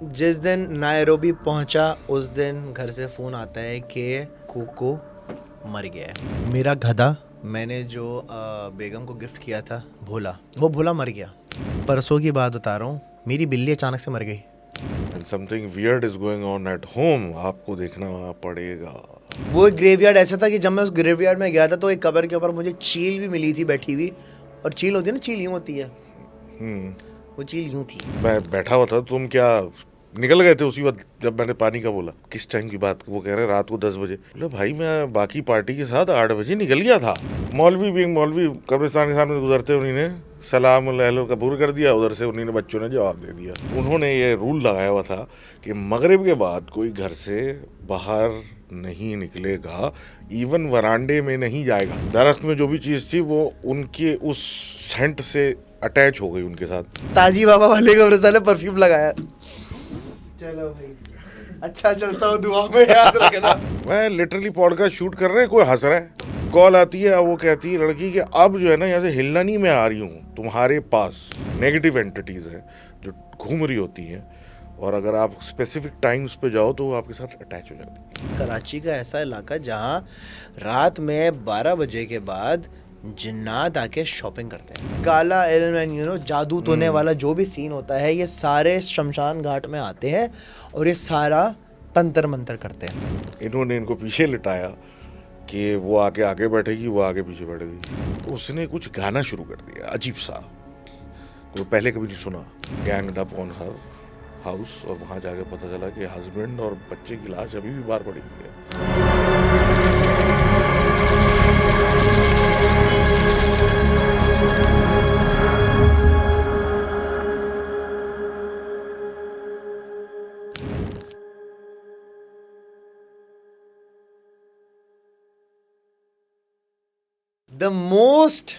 जिस दिन नायरोबी पहुंचा उस दिन घर से फ़ोन आता है कि कोको मर गया है। मेरा गधा मैंने जो बेगम को गिफ्ट किया था भोला, वो भोला मर गया। परसों की बात बता रहा हूँ, मेरी बिल्ली अचानक से मर गई। And something weird is going on at home. आपको देखना पड़ेगा। वो एक ग्रेवयार्ड ऐसा था कि जब मैं उस ग्रेवयार्ड में गया था तो एक कब्र के ऊपर मुझे चील भी मिली थी बैठी हुई। और चील होती है ना, चील यूँ होती है, वो चील यूँ थी। मैं बैठा हुआ था, तुम क्या निकल गए थे उसी वक्त जब मैंने पानी का बोला? किस टाइम की बात? वो कह रहे रात को 10 बजे। बोले भाई मैं बाकी पार्टी के साथ 8 बजे निकल गया था। मौलवी भी मौलवी कब्रिस्तान के सामने गुजरते उन्हीं सलाम लहलो कबूल कर दिया। उधर से उन्हीं बच्चों ने जवाब दे दिया। उन्होंने ये रूल लगाया हुआ था कि मगरिब के बाद कोई घर से बाहर नहीं निकलेगा, इवन वरांडे में नहीं जाएगा। दरख्त में जो भी चीज़ थी वो उनके उस सेंट से अटैच हो गई उनके साथ। ताजी बाबा वाले कब्रिस्तान ने परफ्यूम लगाया। चलो भाई, अच्छा चलता हूँ, दुआ में याद रखना। मैं लिटरली पॉडकास्ट शूट कर रहे हैं, कोई हंस रहा है। कॉल आती है, वो कहती है लड़की कि अब जो है ना यहाँ से हिलना नहीं, मैं आ रही हूँ तुम्हारे पास। नेगेटिव एंटिटीज है जो घूम रही होती हैं, और अगर आप स्पेसिफिक टाइम्स पे जाओ तो वो आपके साथ अटैच हो जाती है। कराची का ऐसा इलाका जहाँ रात में 12 बजे के बाद जिन्नात आके शॉपिंग करते हैं। काला इल्म एंड जादू टोने वाला जो भी सीन होता है, ये सारे शमशान घाट में आते हैं और ये सारा तंत्र मंत्र करते हैं। इन्होंने इनको पीछे लिटाया कि वो आके आगे बैठेगी, वो आगे पीछे बैठेगी। तो उसने कुछ गाना शुरू कर दिया अजीब सा, कोई पहले कभी नहीं सुना। गैंग्ड अप ऑन हर हाउस, और वहाँ जाके पता चला कि हस्बैंड और बच्चे की लाश अभी भी बाहर पड़ी हुई है। द मोस्ट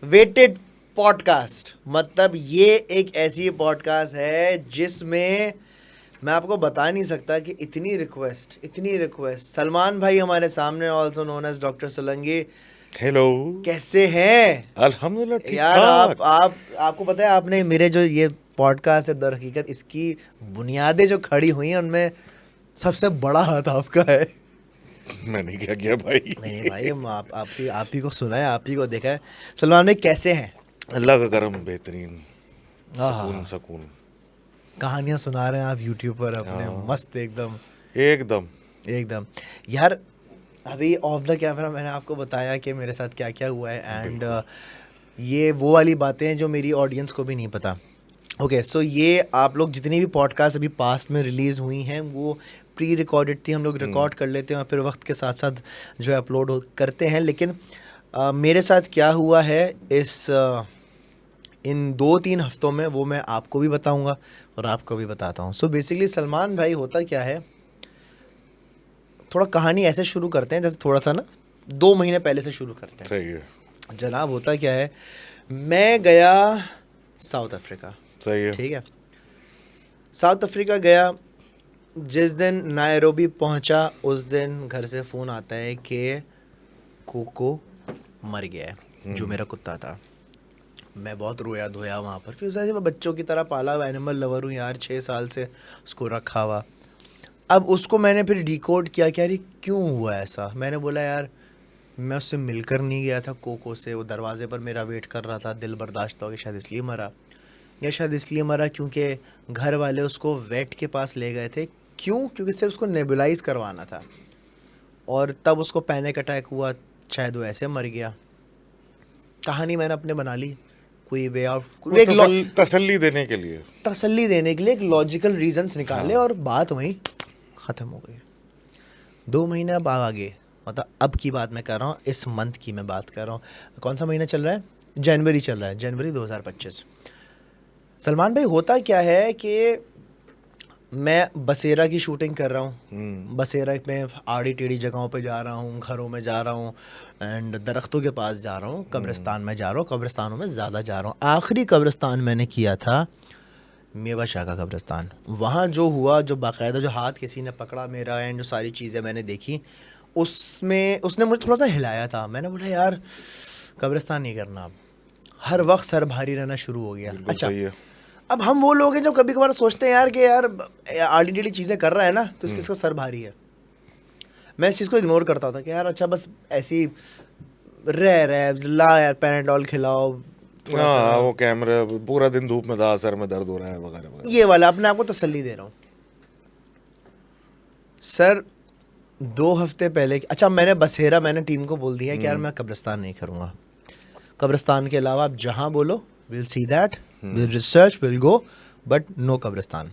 वेटेड पॉडकास्ट, मतलब ये एक ऐसी पॉडकास्ट है जिसमें मैं आपको बता नहीं सकता कि इतनी रिक्वेस्ट। सलमान भाई हमारे सामने, also known as doctor Solanki. Hello, कैसे हैं? अल्हम्दुलिल्लाह ठीक यार ठाक। आपको पता है, आपने मेरे जो ये पॉडकास्ट है दर हकीकत, इसकी बुनियादें जो खड़ी हुई हैं उनमें सबसे बड़ा हाथ आपका है। मैंने क्या किया भाई? नहीं भाई, हम आप ही को सुना है, आप ही को देखा है। सलमान भाई कैसे हैं? अल्लाह का करम, बेहतरीन, हाँ, सुकून। कहानियां सुना रहे हैं आप यूट्यूब पर अपने, हाँ। मस्त एकदम एकदम। यार अभी ऑफ द कैमरा मैंने आपको बताया कि मेरे साथ क्या क्या हुआ है, एंड ये वो वाली बातें हैं जो मेरी ऑडियंस को भी नहीं पता। ओके, सो ये आप लोग जितनी भी पॉडकास्ट अभी पास्ट में रिलीज़ हुई हैं वो प्री रिकॉर्डेड थी। हम लोग रिकॉर्ड कर लेते हैं और फिर वक्त के साथ साथ जो है अपलोड करते हैं। लेकिन मेरे साथ क्या हुआ है इन 2-3 हफ्तों में, वो मैं आपको भी बताऊंगा और आपको भी बताता हूँ। सो बेसिकली सलमान भाई, होता क्या है, थोड़ा कहानी ऐसे शुरू करते हैं जैसे थोड़ा सा ना 2 महीने पहले से शुरू करते हैं। सही है। जनाब होता क्या है, मैं गया साउथ अफ्रीका। सही है। ठीक है, साउथ अफ्रीका गया। जिस दिन नायरोबी पहुंचा उस दिन घर से फ़ोन आता है कि कोको मर गया है, जो मेरा कुत्ता था। मैं बहुत रोया धोया वहाँ पर, क्योंकि मैं बच्चों की तरह पाला हुआ एनिमल लवर हूँ यार, 6 साल से उसको रखा हुआ। अब उसको मैंने फिर डिकोड किया कि यार ये क्यों हुआ ऐसा। मैंने बोला यार मैं उससे मिलकर नहीं गया था कोको से, वो दरवाजे पर मेरा वेट कर रहा था, दिल बर्दाश्त हो गया, शायद इसलिए मरा, या शायद इसलिए मरा क्योंकि घर वाले उसको वेट के पास ले गए थे। क्यों? क्योंकि सिर्फ उसको नेबुलाइज करवाना था, और तब उसको पैनिक अटैक हुआ, शायद वो ऐसे मर गया। कहानी मैंने अपने बना ली, कोई वे आउट, तसल्ली देने के लिए एक लॉजिकल रीजंस निकाले, और बात वहीं ख़त्म हो गई। 2 महीने अब आगे, मतलब अब की बात मैं कर रहा हूँ, इस मंथ की मैं बात कर रहा हूँ। कौन सा महीना चल रहा है? जनवरी चल रहा है, जनवरी 2025। सलमान भाई होता क्या है कि मैं बसेरा की शूटिंग कर रहा हूँ। बसेरा में आड़ी टेढ़ी जगहों पे जा रहा हूँ, घरों में जा रहा हूँ, एंड दरख्तों के पास जा रहा हूँ, कब्रिस्तान में जा रहा हूँ, कब्रिस्तानों में ज़्यादा जा रहा हूँ। आखिरी कब्रिस्तान मैंने किया था मेवा शाह का कब्रिस्तान। वहाँ जो हुआ, जो बाकायदा जो हाथ किसी ने पकड़ा मेरा, एंड जो सारी चीज़ें मैंने देखी, उसमें उसने मुझे थोड़ा सा हिलाया था। मैंने बोला यार कब्रिस्तान नहीं करना अब, हर वक्त सर भारी रहना शुरू हो गया। अच्छा, सही है। अब हम वो लोग हैं जो कभी कभार सोचते हैं यार कि यार आड़ी टेढ़ी चीज़ें कर रहा है ना तो इसका सर भारी है। मैं इस चीज़ को इग्नोर करता था कि यार अच्छा बस ऐसी रह ला यार पैराडॉल खिलाओ थोड़ा हाँ सा, वो कैमरा पूरा दिन धूप में था, सर में दर्द हो रहा है वगैरह वगैरह। ये वाला अपने आप को तसल्ली दे रहा हूँ। सर 2 हफ्ते पहले, अच्छा मैंने टीम को बोल दिया कि यार मैं कब्रिस्तान नहीं करूँगा, कब्रिस्तान के अलावा आप जहाँ बोलो will see that, will research, will go, but no कब्रिस्तान।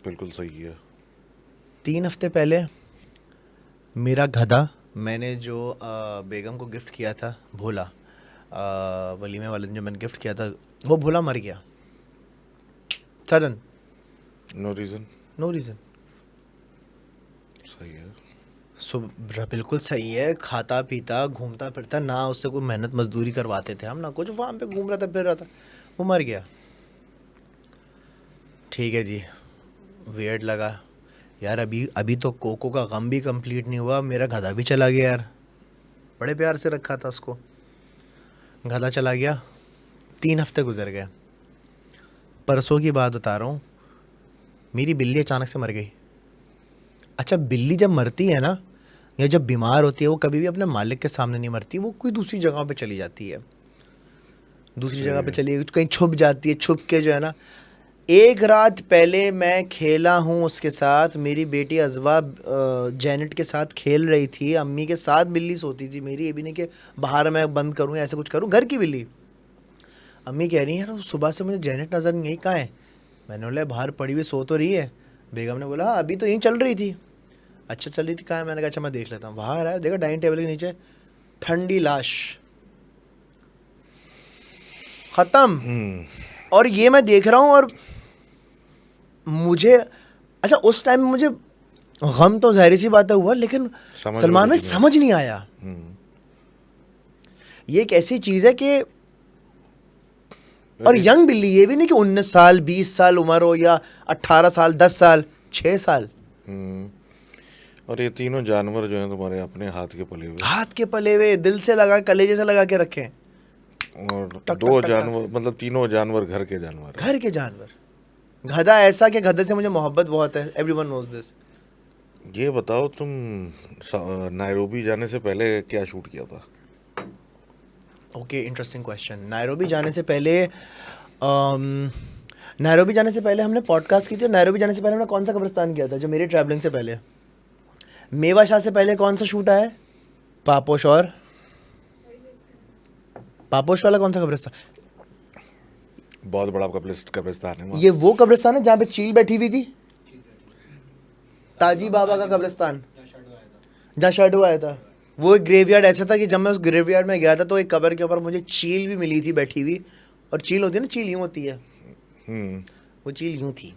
बिल्कुल सही है। 3 हफ्ते पहले मेरा गधा, मैंने जो बेगम को गिफ्ट किया था भोला, वलीमे वाले दिन जो मैंने गिफ्ट किया था, वो भोला मर गया sudden, no reason. No reason. सही है। सो बिल्कुल सही है, खाता पीता घूमता फिरता, ना उससे कोई मेहनत मजदूरी करवाते थे हम, ना कुछ, वहाँ पे घूम रहा था फिर रहा था, वो मर गया। ठीक है जी, वियर्ड लगा यार। अभी अभी तो कोको का गम भी कंप्लीट नहीं हुआ, मेरा गधा भी चला गया यार, बड़े प्यार से रखा था उसको, गधा चला गया। 3 हफ्ते गुजर गए। परसों की बात बता रहा हूँ, मेरी बिल्ली अचानक से मर गई। अच्छा, बिल्ली जब मरती है ना, या जब बीमार होती है, वो कभी भी अपने मालिक के सामने नहीं मरती, वो कोई दूसरी जगह पे चली जाती है, दूसरी जगह पे चली कहीं छुप जाती है, छुप के जो है ना। एक रात पहले मैं खेला हूँ उसके साथ, मेरी बेटी अजवा जैनेट के साथ खेल रही थी, अम्मी के साथ बिल्ली सोती थी मेरी, ये भी नहीं कि बाहर मैं बंद करूँ ऐसा कुछ करूँ, घर की बिल्ली। अम्मी कह रही है यार सुबह से मुझे जैनेट नज़र नहीं आई, कहाँ है? मैंने बोला बाहर पड़ी हुई सो तो रही है। बेगम ने बोला हाँ अभी तो यहीं चल रही थी। अच्छा चल रही थी, कहाँ है? मैंने कहा अच्छा मैं देख लेता हूँ। बाहर आया, देखा डाइनिंग टेबल के नीचे ठंडी लाश, ख़त्म। और ये मैं देख रहा हूँ, और मुझे, अच्छा उस टाइम में मुझे गम तो जाहिर सी बात है हुआ, लेकिन समझ में सलमान में कुछ नहीं समझ नहीं आया। ये एक ऐसी चीज़ है कि, और यंग बिल्ली, ये भी नहीं कि 19 साल 20 साल उम्र हो, या 18 साल 10 साल 6 साल। और ये तीनों जानवर जो हैं तुम्हारे अपने हाथ के पले हुए, हाथ के पले हुए, दिल से लगा, कलेजे से लगा के रखे, और टक दो टक टक जानवर, मतलब तीनों जानवर घर के जानवर हैं। घर के जानवर। गधा ऐसा कि गधे से मुझे मोहब्बत बहुत है, एवरीवन नोज दिस। ये बताओ तुम नायरोबी जाने से पहले क्या शूट किया था? Okay, interesting question. नायरोबी जाने से पहले, नायरोबी जाने से पहले हमने पॉडकास्ट की थी, और नायरोबी जाने से पहले हमने कौन सा कब्रिस्तान किया था जो मेरी ट्रैवलिंग से पहले? मेवा शाह से पहले कौन सा शूट आया है? पापोश। और पापोश वाला कौन सा कब्रिस्तान? बहुत बड़ा कब्रिस्तान है वहाँ। ये वो कब्रिस्तान है जहाँ पे चील बैठी हुई थी, ताजी बाबा का कब्रिस्तान, जहाँ शैडो आया था। वो एक ग्रेवयार्ड ऐसा था कि जब मैं उस ग्रेवयार्ड में गया था तो एक कब्र के ऊपर मुझे चील भी मिली थी बैठी हुई, और चील होती है ना, चील यूँ होती है, वो चील यूँ थी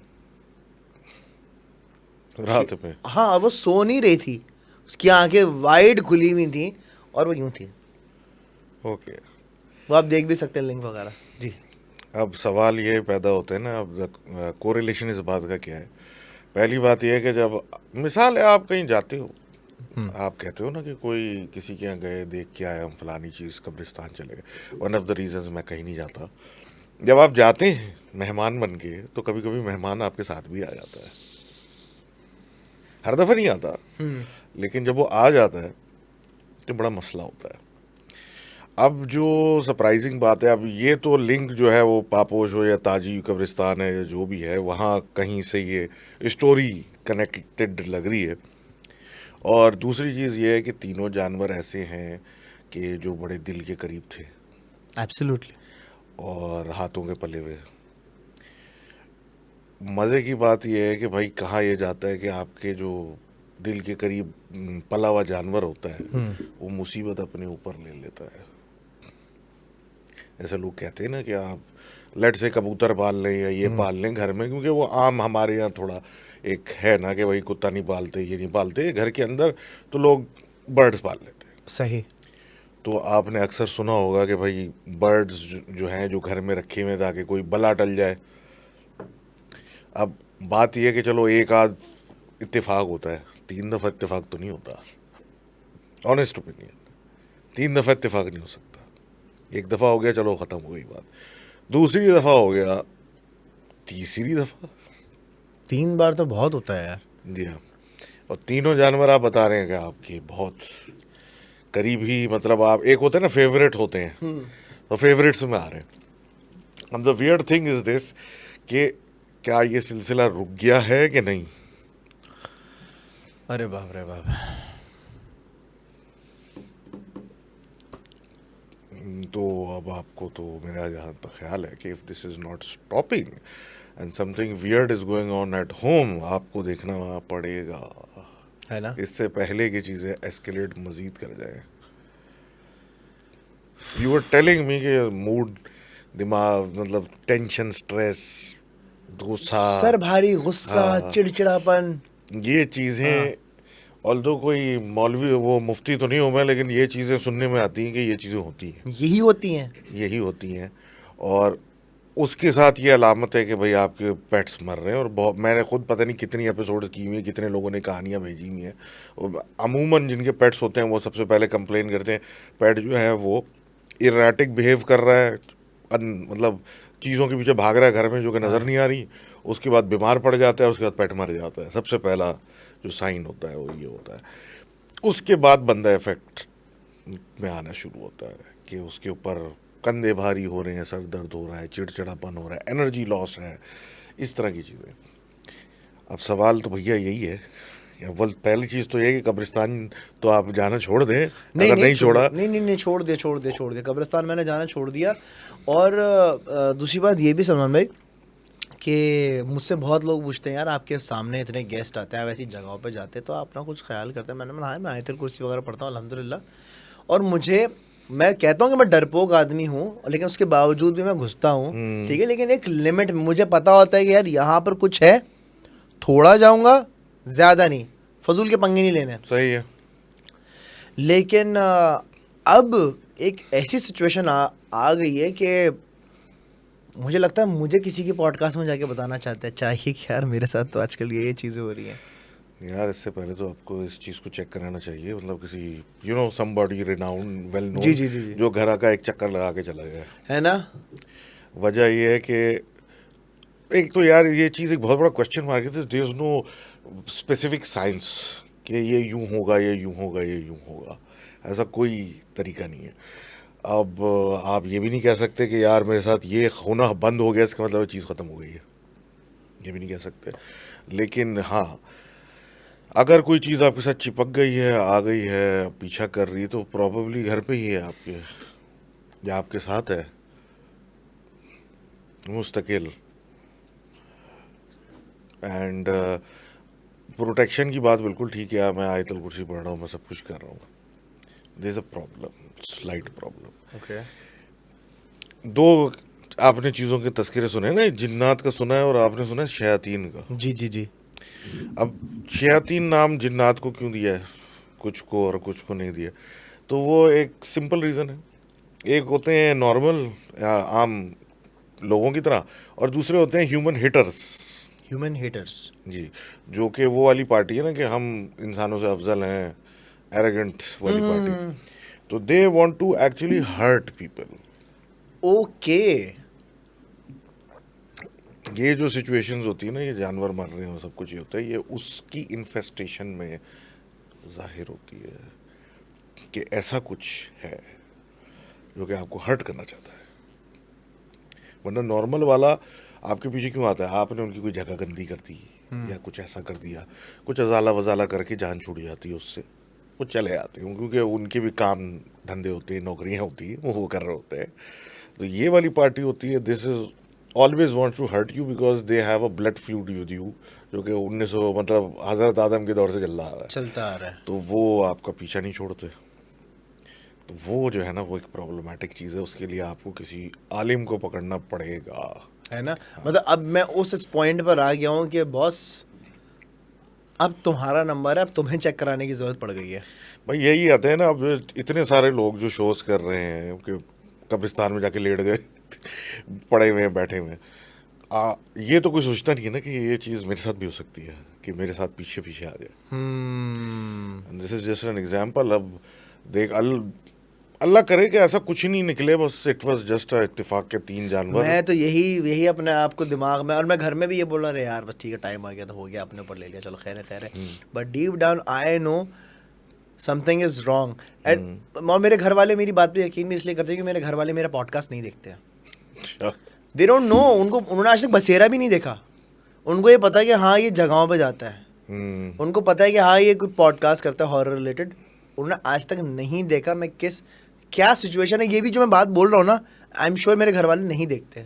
रात पे। हाँ, वो सो नहीं रही थी, उसकी आंखें वाइड खुली हुई थी, और वो यूँ थी। ओके। वो आप देख भी सकते हैं लिंक वगैरह जी। अब सवाल ये पैदा होते हैं ना, अब कोरिलेशन इस बात का क्या है? पहली बात यह है कि जब मिसाल है आप कहीं जाते हो, आप कहते हो ना कि कोई किसी के यहाँ गए, देख के आए हम फलानी चीज़, कब्रिस्तान चले गए। वन ऑफ द रीजंस मैं कहीं नहीं जाता, जब आप जाते हैं मेहमान बन के, तो कभी कभी मेहमान आपके साथ भी आ जाता है। हर दफ़ा नहीं आता, लेकिन जब वो आ जाता है तो बड़ा मसला होता है। अब जो सरप्राइजिंग बात है, अब ये तो लिंक जो है वो पापोश हो या ताजी कब्रिस्तान है या जो भी है, वहाँ कहीं से ये स्टोरी कनेक्टेड लग रही है। और दूसरी चीज़ ये है कि तीनों जानवर ऐसे हैं कि जो बड़े दिल के करीब थे, एब्सोल्युटली। और हाथों के पले हुए। मज़े की बात यह है कि भाई कहा यह जाता है कि आपके जो दिल के करीब पला हुआ जानवर होता है, वो मुसीबत अपने ऊपर ले लेता है। ऐसे लोग कहते हैं ना कि आप लेट से कबूतर पाल लें या ये पाल लें घर में, क्योंकि वो आम हमारे यहाँ थोड़ा एक है ना कि भाई कुत्ता नहीं पालते, ये नहीं पालते घर के अंदर, तो लोग बर्ड्स पाल लेते हैं। सही। तो आपने अक्सर सुना होगा कि भाई बर्ड्स जो हैं, जो घर में रखे हुए ताकि कोई बला टल जाए। अब बात यह है कि चलो एक आध इत्तेफाक होता है, 3 दफ़ा इत्तेफाक तो नहीं होता। ऑनेस्ट ओपिनियन, 3 दफ़ा इत्तेफाक नहीं हो सकता। एक दफ़ा हो गया चलो ख़त्म हो गई बात, दूसरी दफ़ा हो गया, तीसरी दफा। 3 बार तो बहुत होता है यार। जी हाँ, और तीनों जानवर आप बता रहे हैं कि आपके बहुत करीब ही, मतलब आप, एक होते हैं ना फेवरेट होते हैं, तो फेवरेट्स में आ रहे हैं। अब the weird thing is this कि क्या ये सिलसिला रुक गया है कि नहीं? अरे बाप रे बाप। तो अब आपको तो मेरा जहाँ तक ख्याल है कि if this is not stopping and something weird is going on at home, आपको देखना पड़ेगा, है ना। इससे पहले की चीजें एस्केलेट मजीद कर जाए। यू वर टेलिंग मी कि मूड, दिमाग, मतलब टेंशन, स्ट्रेस, गुस्सा, सर भारी, गुस्सा, चिड़चिड़ापन। ये चीजें, ऑल्दो कोई मौलवी वो मुफ्ती तो नहीं हूं मैं, लेकिन ये चीजें सुनने में आती हैं कि ये चीजें होती हैं, यही होती हैं। यही होती हैं। और उसके साथ ये अलामत है कि भाई आपके पेट्स मर रहे हैं। और बहुत, मैंने खुद पता नहीं कितनी एपिसोड की हुई है, कितने लोगों ने कहानियां भेजी हुई हैं। और अमूमन जिनके पेट्स होते हैं वो सबसे पहले कंप्लेन करते हैं पेट जो है वो इराटिक बिहेव कर रहा है, मतलब चीज़ों के पीछे भाग रहा है घर में जो कि नज़र नहीं आ रही, उसके बाद बीमार पड़ जाता है, उसके बाद पेट मर जाता है। सबसे पहला जो साइन होता है वो ये होता है। उसके बाद बंदा इफेक्ट में आना शुरू होता है कि उसके ऊपर कंधे भारी हो रहे हैं, सर दर्द हो रहा है, चिड़चिड़ापन हो रहा है, एनर्जी लॉस है, इस तरह की चीज़ें। अब सवाल तो भैया यही है, पहली चीज़ तो ये कि कब्रिस्तान तो आप जाना छोड़ दें, अगर नहीं छोड़ा। नहीं, छोड़ दे कब्रिस्तान मैंने जाना छोड़ दिया। और दूसरी बात ये भी सलमान भाई कि मुझसे बहुत लोग पूछते हैं यार आपके सामने इतने गेस्ट आते हैं, आप ऐसी जगहों पे जाते हैं तो आप ना कुछ ख्याल करते हैं। मैंने बोला हाँ, मैं आयतुल कुर्सी वगैरह पढ़ता हूँ अल्हम्दुलिल्लाह। और मैं कहता हूँ कि मैं डरपोक आदमी हूँ, लेकिन उसके बावजूद भी मैं घुसता हूँ, ठीक है। लेकिन एक लिमिट में मुझे पता होता है कि यार यहाँ पर कुछ है, थोड़ा जाऊँगा, ज़्यादा नहीं, फजूल के पंगे नहीं लेने। सही है। लेकिन अब एक ऐसी सिचुएशन आ गई है कि मुझे लगता है मुझे किसी के पॉडकास्ट में जाके बताना चाहिए कि यार मेरे साथ तो आजकल ये चीज़ें हो रही हैं। यार इससे पहले तो आपको इस चीज़ को चेक कराना चाहिए, मतलब किसी you know somebody renowned well जी नोन जी जी जी। जो घर का एक चक्कर लगा के चला गया। है ना। वजह ये है कि एक तो यार ये चीज़ एक बहुत बड़ा क्वेश्चन मार्क है, there is no specific science कि ये यूं होगा, ये यूं होगा, ये यूं होगा, ऐसा कोई तरीका नहीं है। अब आप ये भी नहीं कह सकते कि यार मेरे साथ ये होना बंद हो गया इसका मतलब ये चीज़ ख़त्म हो गई है, ये भी नहीं कह सकते। लेकिन हाँ, अगर कोई चीज़ आपके साथ चिपक गई है, आ गई है, पीछा कर रही है, तो प्रॉबेबली घर पे ही है आपके, या आपके साथ है मुस्तकिल। एंड प्रोटेक्शन की बात बिल्कुल ठीक है, मैं आयतुल कुर्सी पढ़ रहा हूँ, मैं सब कुछ कर रहा हूँ, there is a problem, slight problem. Okay. दो आपने चीज़ों के तस्करे सुने ना, जिन्नात का सुना है और आपने सुना है शयातीन का। जी जी जी। अब शयातीन नाम जिन्नात को क्यों दिया है, कुछ को और कुछ को नहीं दिया, तो वो एक सिंपल रीज़न है। एक होते हैं नॉर्मल आम लोगों की तरह, और दूसरे होते हैं ह्यूमन हिटर्स। Human haters. जी, जो कि वो वाली पार्टी है ना कि हम इंसानों से अफजल हैं, एरोगेंट वाली पार्टी। तो they want to actually hurt people. Okay. ये जो सिचुएशंस होती है ना, ये जानवर मर रहे हैं, सब कुछ ये होता है, ये उसकी इन्फेस्टेशन में जाहिर होती है कि ऐसा कुछ है जो कि आपको हर्ट करना चाहता है। वरना नॉर्मल वाला आपके पीछे क्यों आता है, आपने उनकी कोई जगह गंदी कर दी या कुछ ऐसा कर दिया, कुछ अजाला वजाला करके जान छूट जाती है उससे, वो चले आते हैं, क्योंकि उनके भी काम धंधे होते हैं, नौकरियां होती हैं, वो कर रहे होते हैं। तो ये वाली पार्टी होती है, this is always wants to hurt you because they have a blood feud with you, जो कि 1900 मतलब हजरत आदम के दौर से चलता आ रहा है। तो वो आपका पीछा नहीं छोड़ते। तो वो जो है ना, वो एक प्रॉब्लमेटिक चीज़ है, उसके लिए आपको किसी आलिम को पकड़ना पड़ेगा, है ना। मतलब अब मैं उस पॉइंट पर आ गया हूँ कि बॉस अब तुम्हारा नंबर है, अब तुम्हें चेक कराने की जरूरत पड़ गई है। भाई यही आते हैं ना, अब इतने सारे लोग जो शोज कर रहे हैं कि कब्रिस्तान में जाके लेट गए पड़े हुए हैं, बैठे हुए हैं, ये तो कोई सोचता नहीं है ना कि ये चीज़ मेरे साथ भी हो सकती है, कि मेरे साथ पीछे पीछे आ जाए। This is just an example. अब देख अल्लाह करे कि ऐसा कुछ नहीं निकले, बस इट वाज जस्ट इत्तेफाक के 3 जानवर। मैं तो यही अपने आप को दिमाग में, और मैं घर में भी ये बोल रहा यार बस ठीक है, टाइम आ गया तो हो गया, अपने ऊपर ले लिया, चलो खैर है। But deep down I know something is wrong. And और मेरे घर वाले मेरी बात पे यकीन भी इसलिए करते हैं कि मेरे घर वाले मेरा पॉडकास्ट नहीं देखते हैं। अच्छा। दे डोंट नो, उन्होंने आज तक बसेरा भी नहीं देखा। उनको ये पता है कि हाँ ये जगहों पे जाता है, उनको पता है कि हाँ ये कोई पॉडकास्ट करता है हॉरर रिलेटेड। उन्होंने आज तक नहीं देखा मैं क्या सिचुएशन है। ये भी जो मैं बात बोल रहा हूँ ना, आई एम श्योर मेरे घर वाले नहीं देखते।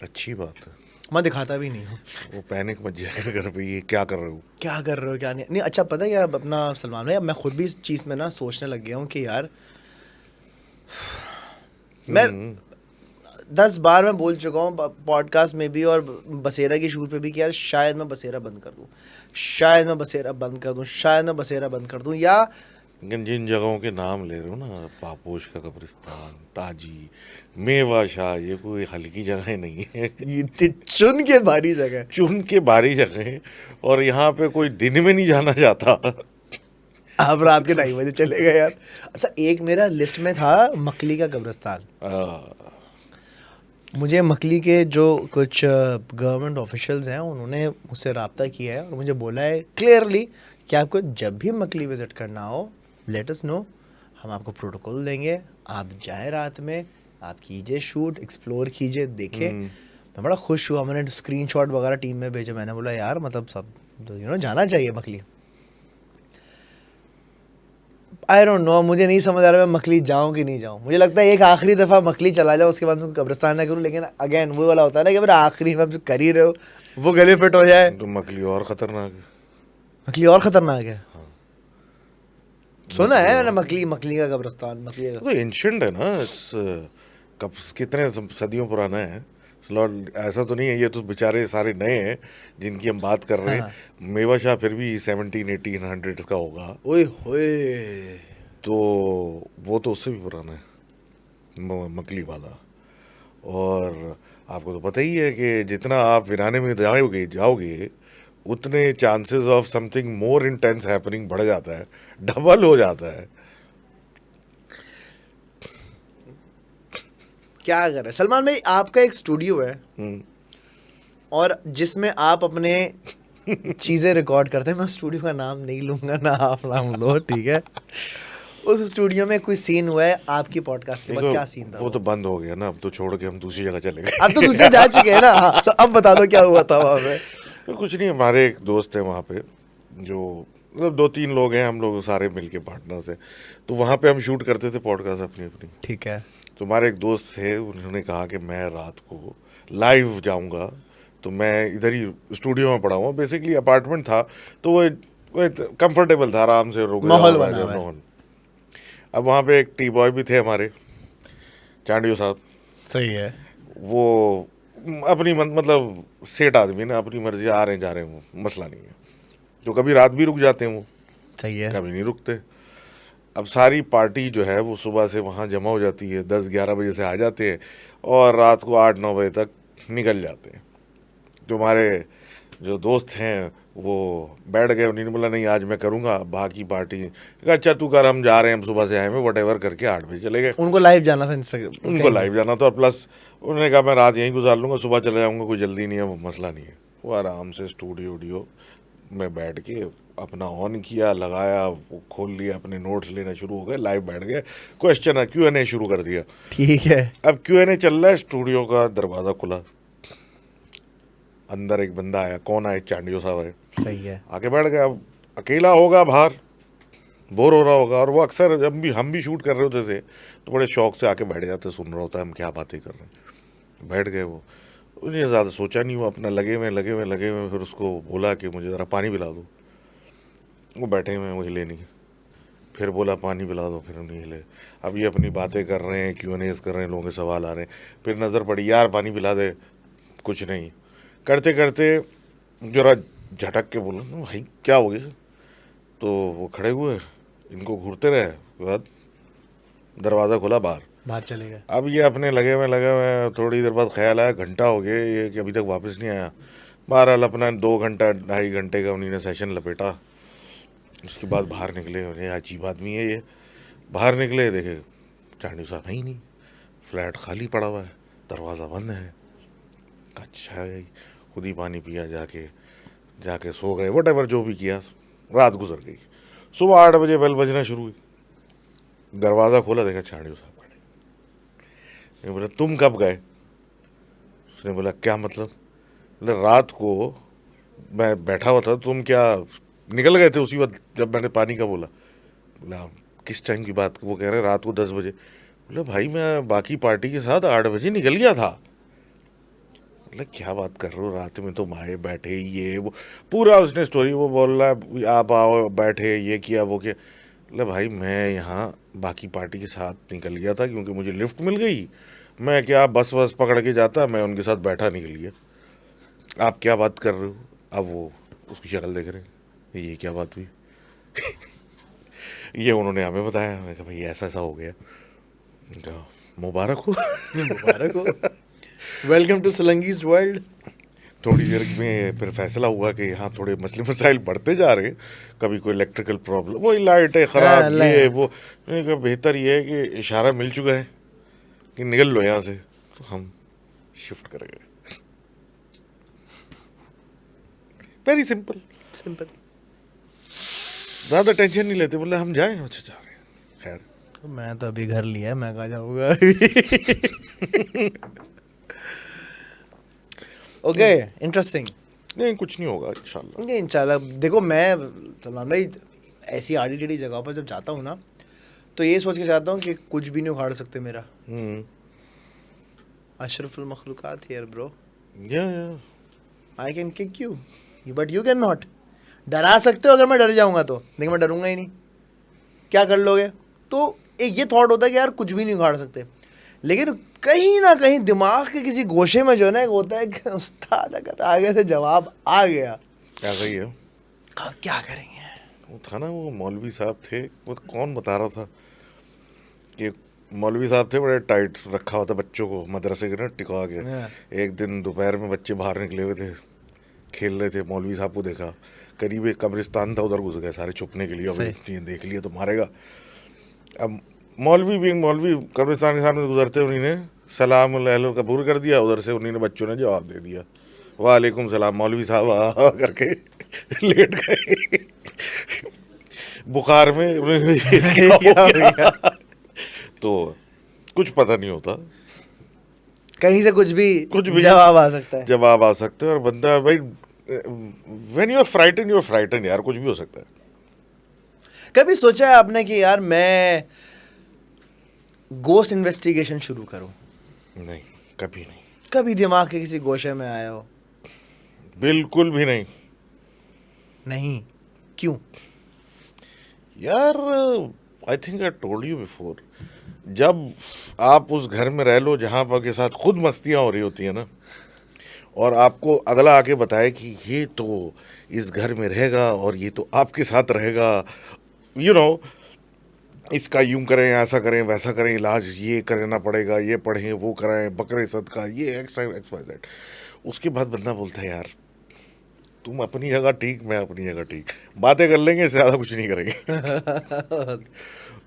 अच्छी बात है। मैं दिखाता भी नहीं हूँ। वो पैनिक मच जाएगा घर पे, ये क्या कर रहे हो, क्या कर रहे हो क्या नहीं। अच्छा पता है क्या अपना सलमान भाई, अब मैं खुद भी इस चीज़ में ना सोचने लग गया हूँ कि यार मैं 10 बार मैं बोल चुका हूँ पॉडकास्ट में भी और बसेरा की शूट पे भी कि यार शायद मैं बसेरा बंद कर दूँ, शायद मैं बसेरा बंद कर दूँ, शायद मैं बसेरा बंद कर दूँ। या लेकिन जिन जगहों के नाम ले रहे हो ना, पापोश का कब्रिस्तान, ताजी, मेवा शाह, ये कोई हल्की जगह नहीं है। ये चुन के भारी जगह, चुन के भारी जगह है, और यहाँ पे कोई दिन में नहीं जाना चाहता। आप रात के 2:30 बजे चले गए यार। अच्छा एक मेरा लिस्ट में था मकली का कब्रिस्तान। मुझे मकली के जो कुछ गवर्नमेंट ऑफिशियल्स हैं उन्होंने मुझसे रब्ता किया है और मुझे बोला है क्लियरली कि आपको जब भी मकली विज़िट करना हो लेट अस नो, हम आपको प्रोटोकॉल देंगे, आप जाएं रात में, आप कीजिए शूट, एक्सप्लोर कीजिए, देखें। मैं बड़ा खुश हुआ, मैंने स्क्रीनशॉट वगैरह टीम में भेजे, मैंने बोला यार मतलब सब जाना चाहिए मकली। आई डोंट नो, मुझे नहीं समझ आ रहा मैं मकली जाऊँ कि नहीं जाऊँ। मुझे लगता है एक आखिरी दफ़ा मकली चला जाऊँ, उसके बाद मैं कब्रिस्तान ना करूँ। लेकिन अगेन वो वाला होता है ना कि अगर आखिरी में आप कर ही रहे हो वो गले फिट हो जाए तो मकली और खतरनाक है। मकली और खतरनाक है। सुना है मैंने मकली का कब्रिस्तान, मकली का तो एंशिएंट है ना, कब कितने सदियों पुराना है। ऐसा तो नहीं है ये तो बेचारे सारे नए हैं जिनकी हम बात कर रहे हैं। मेवा शाह फिर भी 1700-1800 का होगा। ओए होए, तो वो तो उससे भी पुराना है मकली वाला। और आपको तो पता ही है कि जितना आप वीराने में जाओगे उतने chances of something more intense happening बढ़ जाता है, डबल हो जाता है। क्या कर रहे सलमान भाई, आपका एक स्टूडियो है और जिसमें आप अपने चीज़ें रिकॉर्ड करते हैं। मैं स्टूडियो का नाम नहीं लूंगा ना आप नाम लो, ठीक है। उस स्टूडियो में कोई सीन हुआ है आपकी पॉडकास्ट के बाद, क्या सीन था वो तो बंद हो गया ना, अब तो छोड़ के हम दूसरी जगह चले गए। अब तो दूसरे जा चुके हैं ना। हाँ, तो अब बता दो क्या हुआ था वहाँ पे। तो कुछ नहीं, हमारे एक दोस्त है वहाँ पे, जो मतलब 2-3 लोग हैं, हम लोग सारे मिलके पार्टनर्स हैं। तो वहाँ पे हम शूट करते थे पॉडकास्ट अपनी। ठीक है। तो हमारे एक दोस्त थे, उन्होंने कहा कि मैं रात को लाइव जाऊँगा, तो मैं इधर ही स्टूडियो में पड़ा हुआ। बेसिकली अपार्टमेंट था तो वो कंफर्टेबल था, आराम से माहौल बना हुआ है। माहौल। अब वहाँ पे एक टी बॉय भी थे हमारे, चांडियो साहब। सही है। वो अपनी मतलब सेठ आदमी ना, अपनी मर्जी आ रहे हैं जा रहे हैं, वो मसला नहीं है। तो कभी रात भी रुक जाते हैं वो, सही है। कभी नहीं रुकते। अब सारी पार्टी जो है वो सुबह से वहाँ जमा हो जाती है, 10-11 बजे से आ जाते हैं और रात को 8-9 बजे तक निकल जाते हैं। तो हमारे जो दोस्त हैं वो बैठ गए, उन्होंने बोला नहीं आज मैं करूँगा, बाकी पार्टी अच्छा तू कर, हम जा रहे हैं, हम सुबह से आए हैं, वटेवर करके 8 बजे चले गए। उनको लाइव जाना था इंस्टाग्राम, उनको लाइव जाना था, और प्लस उन्होंने कहा मैं रात यहीं गुजार लूँगा, सुबह चले जाऊँगा, कोई जल्दी नहीं है, वो मसला नहीं है। वो आराम से स्टूडियो में बैठ के अपना ऑन किया, लगाया, वो खोल लिया, अपने नोट्स लेना शुरू हो गए, लाइव बैठ गए, क्वेश्चन Q&A शुरू कर दिया। ठीक है। अब Q&A चल रहा है, स्टूडियो का दरवाज़ा खुला, अंदर एक बंदा आया। कौन आया? चांडियो साहब है। सही है। आके बैठ गया। अब अकेला होगा, बाहर बोर हो रहा होगा, और वो अक्सर जब भी हम भी शूट कर रहे होते थे तो बड़े शौक से आके बैठ जाते, सुन रहा होता है हम क्या बातें कर रहे हैं। बैठ गए वो, उन्हें ज़्यादा सोचा नहीं, वो अपना लगे हुए। फिर उसको बोला कि मुझे ज़रा पानी पिला दो। वो बैठे हुए हैं, वो हिले नहीं। फिर बोला पानी पिला दो, फिर नहीं हिले। अब ये अपनी बातें कर रहे हैं, Q&A कर रहे हैं, लोगों के सवाल आ रहे हैं। फिर नज़र पड़ी, यार पानी पिला दे, कुछ नहीं। करते करते जरा झटक के बोला भाई क्या हो गया। तो वो खड़े हुए, इनको घूरते रहे, बाद दरवाज़ा खुला, बाहर चले गए। अब ये अपने लगे हुए। थोड़ी देर बाद ख्याल आया, घंटा हो गया ये कि अभी तक वापस नहीं आया। बहरहाल अपना 2 घंटा 2.5 घंटे का उन्हीं ने सेशन लपेटा। उसके बाद बाहर निकले, अरे अजीब आदमी है ये। बाहर निकले, देखे चांदनी साहब है ही नहीं, फ्लैट खाली पड़ा हुआ है, दरवाज़ा बंद है। अच्छा है, खुद ही पानी पिया, जाके जाके सो गए, वट जो भी किया, रात गुजर गई। सुबह 8 बजे बेल बजना शुरू हुई, दरवाज़ा खोला, देखा चांदनी साहब खड़े। मैं बोला तुम कब गए? उसने बोला क्या मतलब? बोला रात को मैं बैठा हुआ था, तुम क्या निकल गए थे उसी वक्त जब मैंने पानी का बोला? बोला किस टाइम की बात? वो कह रहे रात को 10 बजे। बोला भाई मैं बाकी पार्टी के साथ 8 बजे निकल गया था। बोला क्या बात कर रहे हो, रात में तुम आए बैठे, ये वो पूरा उसने स्टोरी वो बोल रहा है, आप आओ बैठे, ये किया वो किया। बोला भाई मैं यहाँ बाकी पार्टी के साथ निकल गया था क्योंकि मुझे लिफ्ट मिल गई, मैं क्या बस वस पकड़ के जाता, मैं उनके साथ बैठा निकल गया। आप क्या बात कर रहे हो? अब वो उसकी शक्ल देख रहे हैं, ये क्या बात हुई? ये उन्होंने हमें बताया। मैं कहा भाई ऐसा ऐसा हो गया। कहा, मुबारक हो। मुबारक हो, वेलकम टू सोलंकीज वर्ल्ड। थोड़ी देर में फिर फैसला हुआ कि यहाँ थोड़े मसले मसाइल बढ़ते जा रहे हैं, कभी कोई इलेक्ट्रिकल प्रॉब्लम, वही लाइट है ख़राब, ये वो। मैंने कहा बेहतर ये है कि इशारा मिल चुका है कि निकल लो यहाँ से, तो हम शिफ्ट करेंगे। Very simple, simple. ज़्यादा टेंशन नहीं लेते, बोले हम जाएं, अच्छा जा रहे हैं। खैर मैं तो अभी घर लिया है, मैं कहाँ जाऊँगा। Okay, interesting. नहीं कुछ नहीं होगा इंशाल्लाह। नहीं इंशाल्लाह। देखो मैं सलमान भाई ऐसी आड़ी टेढ़ी जगह पर जब जाता हूँ ना, तो ये सोच के जाता हूँ कि कुछ भी नहीं उखाड़ सकते मेरा। अशरफुल मखलूकात हियर ब्रो। या I can kick you but you can not. डरा सकते हो अगर मैं डर जाऊंगा तो, लेकिन मैं डरूंगा ही नहीं। क्या कर लोगे? तो एक ये थॉट होता है कि यार कुछ भी नहीं उखाड़ सकते, लेकिन कहीं ना कहीं दिमाग के किसी गोशे में जो है ना, एक होता है कि उस्ताद अगर आगे से जवाब आ गया क्या सही है। अब क्या करेंगे? वो था ना, वो मौलवी साहब थे, वो कौन बता रहा था कि मौलवी साहब थे, बड़े टाइट रखा हुआ था बच्चों को मदरसे के ना टिका के। एक दिन दोपहर में बच्चे बाहर निकले हुए थे, खेल रहे थे, मौलवी साहब को देखा, करीब एक कब्रिस्तान था, उधर घुस गए सारे छुपने के लिए, अब ये देख लिया तो मारेगा। अब मौलवी भी मौलवी कब्रिस्तान के सामने गुजरते, उन्हीं ने सलाम अलैकुम कबूल कर दिया, उधर से उन्हीं ने बच्चों ने जवाब दे दिया वालेकुम सलाम। मौलवी साहब आ करके लेट गए बुखार में। क्या हो गया? तो कुछ पता नहीं होता, कहीं से कुछ भी जवाब आ सकता है। जवाब आ सकता है। और बंदा भाई व्हेन यू आर फ्राइटन यार, कुछ भी हो सकता है। कभी सोचा है आपने कि यार मैं गोस्ट इन्वेस्टिगेशन शुरू करूं? नहीं, कभी नहीं। कभी दिमाग के किसी गोशे में आया हो? बिल्कुल भी नहीं। नहीं, क्यों? यार I think I told you before, जब आप उस घर में रह लो जहाँ पर के साथ खुद मस्तियाँ हो रही होती है ना, और आपको अगला आके बताए कि ये तो इस घर में रहेगा और ये तो आपके साथ रहेगा, यू नो, इसका यूं करें, ऐसा करें, वैसा करें, इलाज ये करना पड़ेगा, ये पढ़ें, वो कराएं, बकरे सदका, ये एक्स वाई जेड। उसके बाद बंदा बोलता है यार तुम अपनी जगह ठीक, मैं अपनी जगह ठीक, बातें कर लेंगे, इससे ज़्यादा कुछ नहीं करेंगे।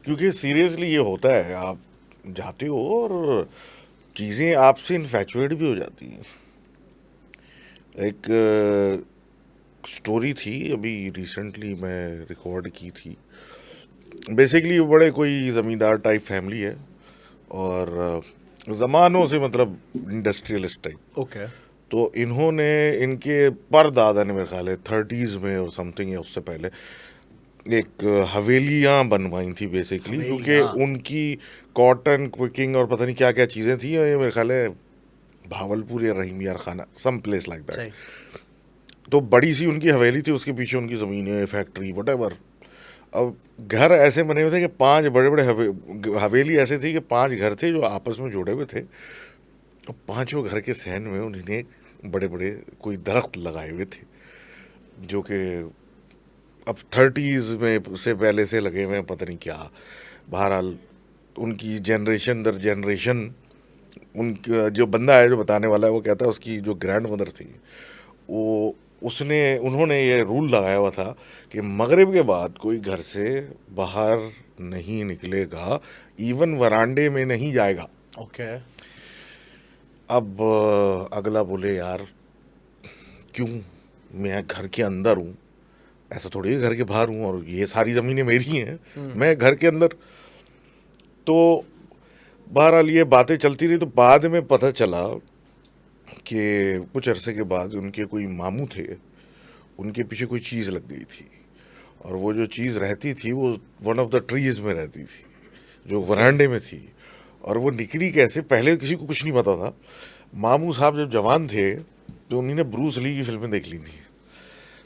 क्योंकि सीरियसली ये होता है, आप जाते हो और चीज़ें आपसे इन्फैचुएट भी हो जाती हैं। एक स्टोरी थी अभी रिसेंटली मैं रिकॉर्ड की थी। बेसिकली वो बड़े कोई ज़मींदार टाइप फैमिली है, और ज़मानों से मतलब इंडस्ट्रियलिस्ट टाइप। ओके। तो इन्होंने, इनके परदादा ने मेरे ख्याल है 30s में और समथिंग या उससे पहले एक हवेलियाँ बनवाई थी बेसिकली, क्योंकि उनकी कॉटन क्विकिंग और पता नहीं क्या क्या चीज़ें थी। ये मेरे ख्याल है भावलपुर या रहीम यार खाना, सम प्लेस लाइक दैट। तो बड़ी सी उनकी हवेली थी, उसके पीछे उनकी ज़मीनें, फैक्ट्री, वटेवर। अब घर ऐसे बने हुए थे कि 5 बड़े बड़े हवेली ऐसे थी कि 5 घर थे जो आपस में जुड़े हुए थे, और 5 घर के सहन में उन्होंने बड़े बड़े कोई दरख्त लगाए हुए थे, जो कि अब 30s में से पहले से लगे हुए हैं, पता नहीं क्या। बहरहाल उनकी जनरेशन दर जनरेशन, उनका जो बंदा है जो बताने वाला है, वो कहता है उसकी जो ग्रैंड मदर थी, वो उन्होंने ये रूल लगाया हुआ था कि मगरिब के बाद कोई घर से बाहर नहीं निकलेगा, इवन वरांडे में नहीं जाएगा। ओके। अब अगला बोले यार क्यों, मैं घर के अंदर हूँ, ऐसा थोड़ी है घर के बाहर हूँ, और ये सारी ज़मीनें मेरी हैं, मैं घर के अंदर। तो बहरहाल ये बातें चलती रही। तो बाद में पता चला कि कुछ अरसे के बाद उनके कोई मामू थे, उनके पीछे कोई चीज़ लग गई थी, और वो जो चीज़ रहती थी वो वन ऑफ द ट्रीज में रहती थी जो वरांडे में थी। और वो निकली कैसे, पहले किसी को कुछ नहीं पता था। मामू साहब जब जवान थे तो उन्होंने ब्रूस ली की फिल्में देख ली थी,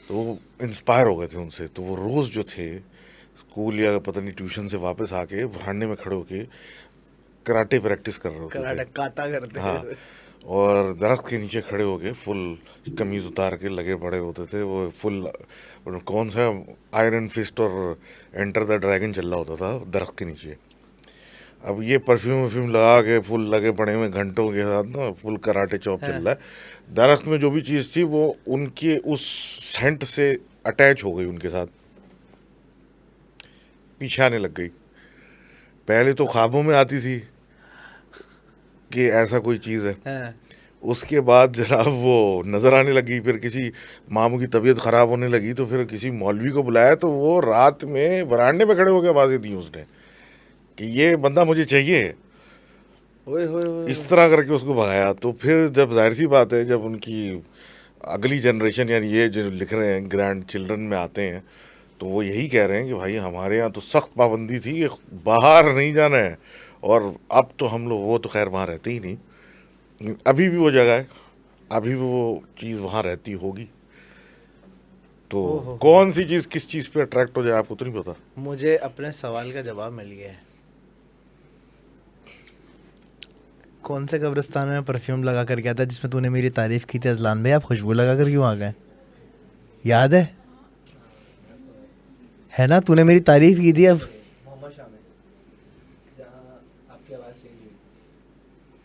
तो वो इंस्पायर हो गए थे उनसे। तो वो रोज़ जो थे स्कूल या पता नहीं ट्यूशन से वापस आके वरांडे में खड़े होके कराटे प्रैक्टिस कर रहे होते कराटे थे। काता करते हाँ, थे। और दरख्त के नीचे खड़े होके फुल कमीज उतार के लगे पड़े होते थे। वो फुल कौन सा आयरन फिस्ट और एंटर द ड्रैगन चल रहा होता था दरख्त के नीचे। अब ये परफ्यूम वफ्यूम लगा के फुल लगे पड़े हुए घंटों के साथ ना, फुल कराटे चॉप चल रहा है। दरख्त में जो भी चीज़ थी वो उनके उस सेंट से अटैच हो गई, उनके साथ पीछे आने लग गई। पहले तो ख्वाबों में आती थी कि ऐसा कोई चीज़ है, हाँ। उसके बाद जनाब वो नज़र आने लगी। फिर किसी मामू की तबीयत ख़राब होने लगी तो फिर किसी मौलवी को बुलाया, तो वो रात में वरांडे में खड़े होकर आवाज़ें दी उसने कि ये बंदा मुझे चाहिए, ओए होए होए। इस तरह करके उसको भगाया। तो फिर जब जाहिर सी बात है, जब उनकी अगली जनरेशन यानी ये जो लिख रहे हैं ग्रैंड चिल्ड्रन में आते हैं, तो वो यही कह रहे हैं कि भाई हमारे यहाँ तो सख्त पाबंदी थी कि बाहर नहीं जाना है, और अब तो हम लोग, वो तो खैर वहाँ रहते ही नहीं, अभी भी वो जगह है, अभी भी वो चीज़ वहाँ रहती होगी। तो कौन सी चीज़ किस चीज़ पे अट्रैक्ट हो जाए आपको तो नहीं पता। मुझे अपने सवाल का जवाब मिल गया है। कौन से कब्रिस्तान में परफ्यूम लगा कर गया था जिसमें तूने मेरी तारीफ की थी अजलान भाई, आप खुशबू लगा कर क्यों आ गए? याद है ना, तूने मेरी तारीफ की थी। अब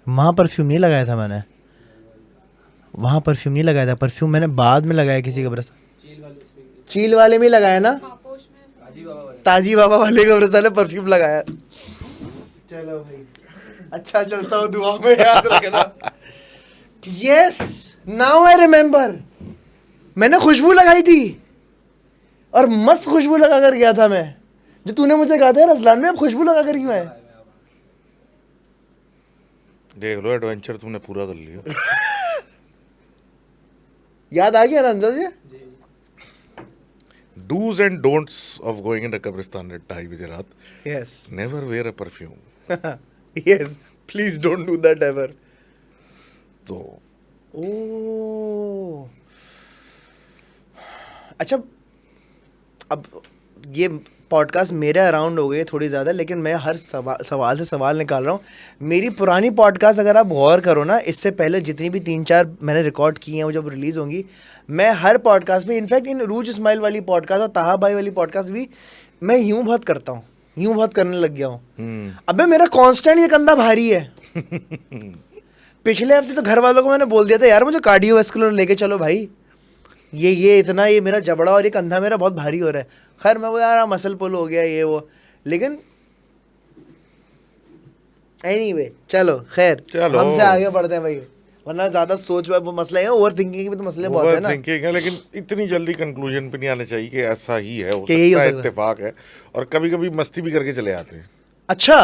वहाँ परफ्यूम नहीं लगाया था मैंने, वहाँ परफ्यूम नहीं लगाया था। परफ्यूम मैंने बाद में लगाया किसी कब्रिस्तान, चील वाले में ही लगाया ना, ताजी बाबा वाले कब्रिस्तान में परफ्यूम लगाया। चलो भाई, अच्छा चलता हूँ, दुआ में याद रखना। यस, नाउ आई रिमेम्बर, मैंने खुशबू लगाई थी और मस्त खुशबू लगा कर गया था मैं, जो तूने मुझे कहा था यार अजलान में आप खुशबू लगा कर क्यों आए। देख लो, एडवेंचर तुमने पूरा कर लिया। याद आ गया ना अंदर से। Dos and don'ts of going in the कब्रिस्तान एट 2:30 बजे रात। Yes never wear a perfume. Yes, please don't do that ever. तो ओ अच्छा, अब ये पॉडकास्ट मेरे अराउंड हो गई थोड़ी ज़्यादा, लेकिन मैं हर सवाल से सवाल निकाल रहा हूँ। मेरी पुरानी पॉडकास्ट अगर आप गौर करो ना, इससे पहले जितनी भी 3-4 मैंने रिकॉर्ड की हैं वो जब रिलीज़ होंगी, मैं हर पॉडकास्ट में, इनफैक्ट इन रूज इस्माइल वाली पॉडकास्ट और ताहा भाई वाली पॉडकास्ट भी मैं यूं बहुत करता हूँ, यूं बहुत करने लग गया हूँ। अबे मेरा कांस्टेंट ये कंधा भारी है। पिछले हफ्ते तो घर वालों को मैंने बोल दिया था यार मुझे कार्डियोवैस्कुलर लेके चलो भाई, ये इतना, ये मेरा जबड़ा और ये कंधा मेरा बहुत भारी हो रहा है। खैर मैं बोला यार मसल पुल हो गया ये वो, लेकिन एनीवे चलो खैर, चलो। हमसे आगे बढ़ते हैं भाई, वरना ज्यादा सोच मसला है, ओवर थिंकिंग के भी तो मसले बहुत है ना। थिंकिंग है, लेकिन इतनी जल्दी कंक्लूजन पे नहीं आना चाहिए कि ऐसा ही है, हो कि यही हो सकता है, सकता है। इत्तेफाक है, और कभी कभी मस्ती भी करके चले आते हैं। अच्छा,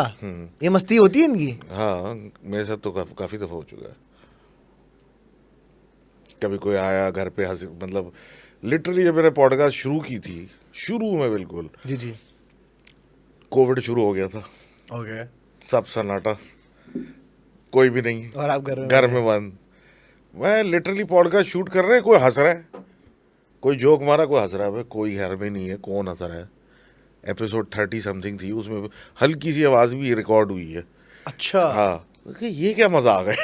ये मस्ती होती है इनकी। हाँ, मेरे साथ तो काफी दफा हो चुका है। कभी कोई आया घर पे, हंसी, मतलब लिटरली जब मैंने पॉडकास्ट शुरू की थी, शुरू में बिल्कुल जी जी, कोविड शुरू हो गया था, ओके, सब सन्नाटा, कोई भी नहीं, और आप घर में बंद। मैं लिटरली पॉडकास्ट शूट कर रहे हैं, कोई हंस रहा है, कोई जोक मारा, कोई हंस रहा है, कोई घर में नहीं है, कौन हंस रहा है। एपिसोड 30 समथिंग थी, उसमें हल्की सी आवाज़ भी रिकॉर्ड हुई है। अच्छा हाँ, कि ये क्या मजाक है।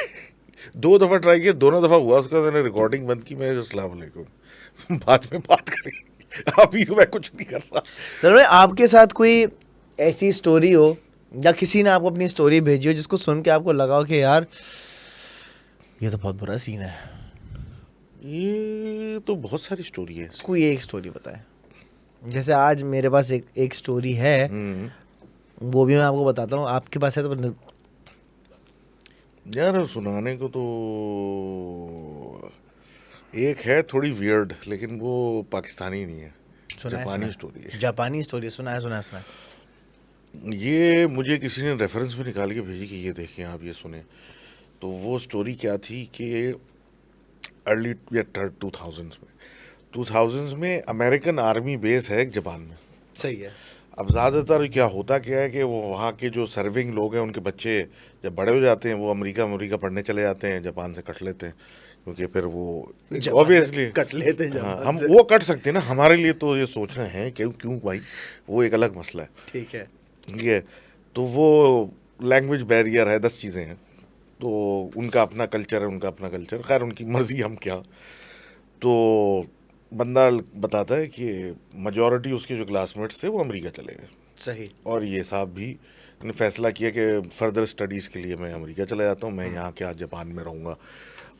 2 दफ़ा ट्राई किया, दोनों दफ़ा हुआ, उसका मैंने रिकॉर्डिंग बंद की। मैं अस्सलाम वालेकुम, बाद में बात करेंगे, अभी मैं कुछ नहीं कर रहा। चलो, आपके साथ कोई ऐसी स्टोरी हो या किसी ने आपको अपनी स्टोरी भेजी हो जिसको सुन के आपको लगा हो कि यार ये तो बहुत बुरा सीन है, ये तो बहुत सारी स्टोरी है। कोई एक स्टोरी बताए। जैसे आज मेरे पास एक स्टोरी है, वो भी मैं आपको बताता हूँ, आपके पास है तो यार सुनाने को तो एक है थोड़ी वियर्ड, लेकिन वो पाकिस्तानी नहीं है, सुनाए जापानी सुनाए। स्टोरी है। जापानी स्टोरी, सुनाए सुनाए सुनाए। ये मुझे किसी ने रेफरेंस में निकाल के भेजी कि ये देखें आप, ये सुने। तो वो स्टोरी क्या थी कि अर्ली या 2000s में, 2000s में अमेरिकन आर्मी बेस है एक जापान में। सही है। अब ज़्यादातर क्या होता क्या है कि वो वहाँ के जो सर्विंग लोग हैं उनके बच्चे जब बड़े हो जाते हैं वो अमेरिका अमेरिका पढ़ने चले जाते हैं, जापान से कट लेते हैं, क्योंकि फिर वो जापान से ऑब्वियसली। कट लेते हैं, हाँ, जापान हम से। वो कट सकते हैं ना, हमारे लिए तो ये सोचना है क्यों क्यों भाई, वो एक अलग मसला है। ठीक है। ये तो वो लैंग्वेज बैरियर है, 10 चीज़ें हैं। तो उनका अपना कल्चर है, उनका अपना कल्चर, खैर उनकी मर्जी, हम क्या। तो बंदा बताता है कि मेजॉरिटी उसके जो क्लासमेट्स थे वो अमेरिका चले गए, सही। और ये साहब भी ने फैसला किया कि फ़र्दर स्टडीज़ के लिए मैं अमेरिका चला जाता हूँ, मैं यहाँ क्या जापान में रहूँगा।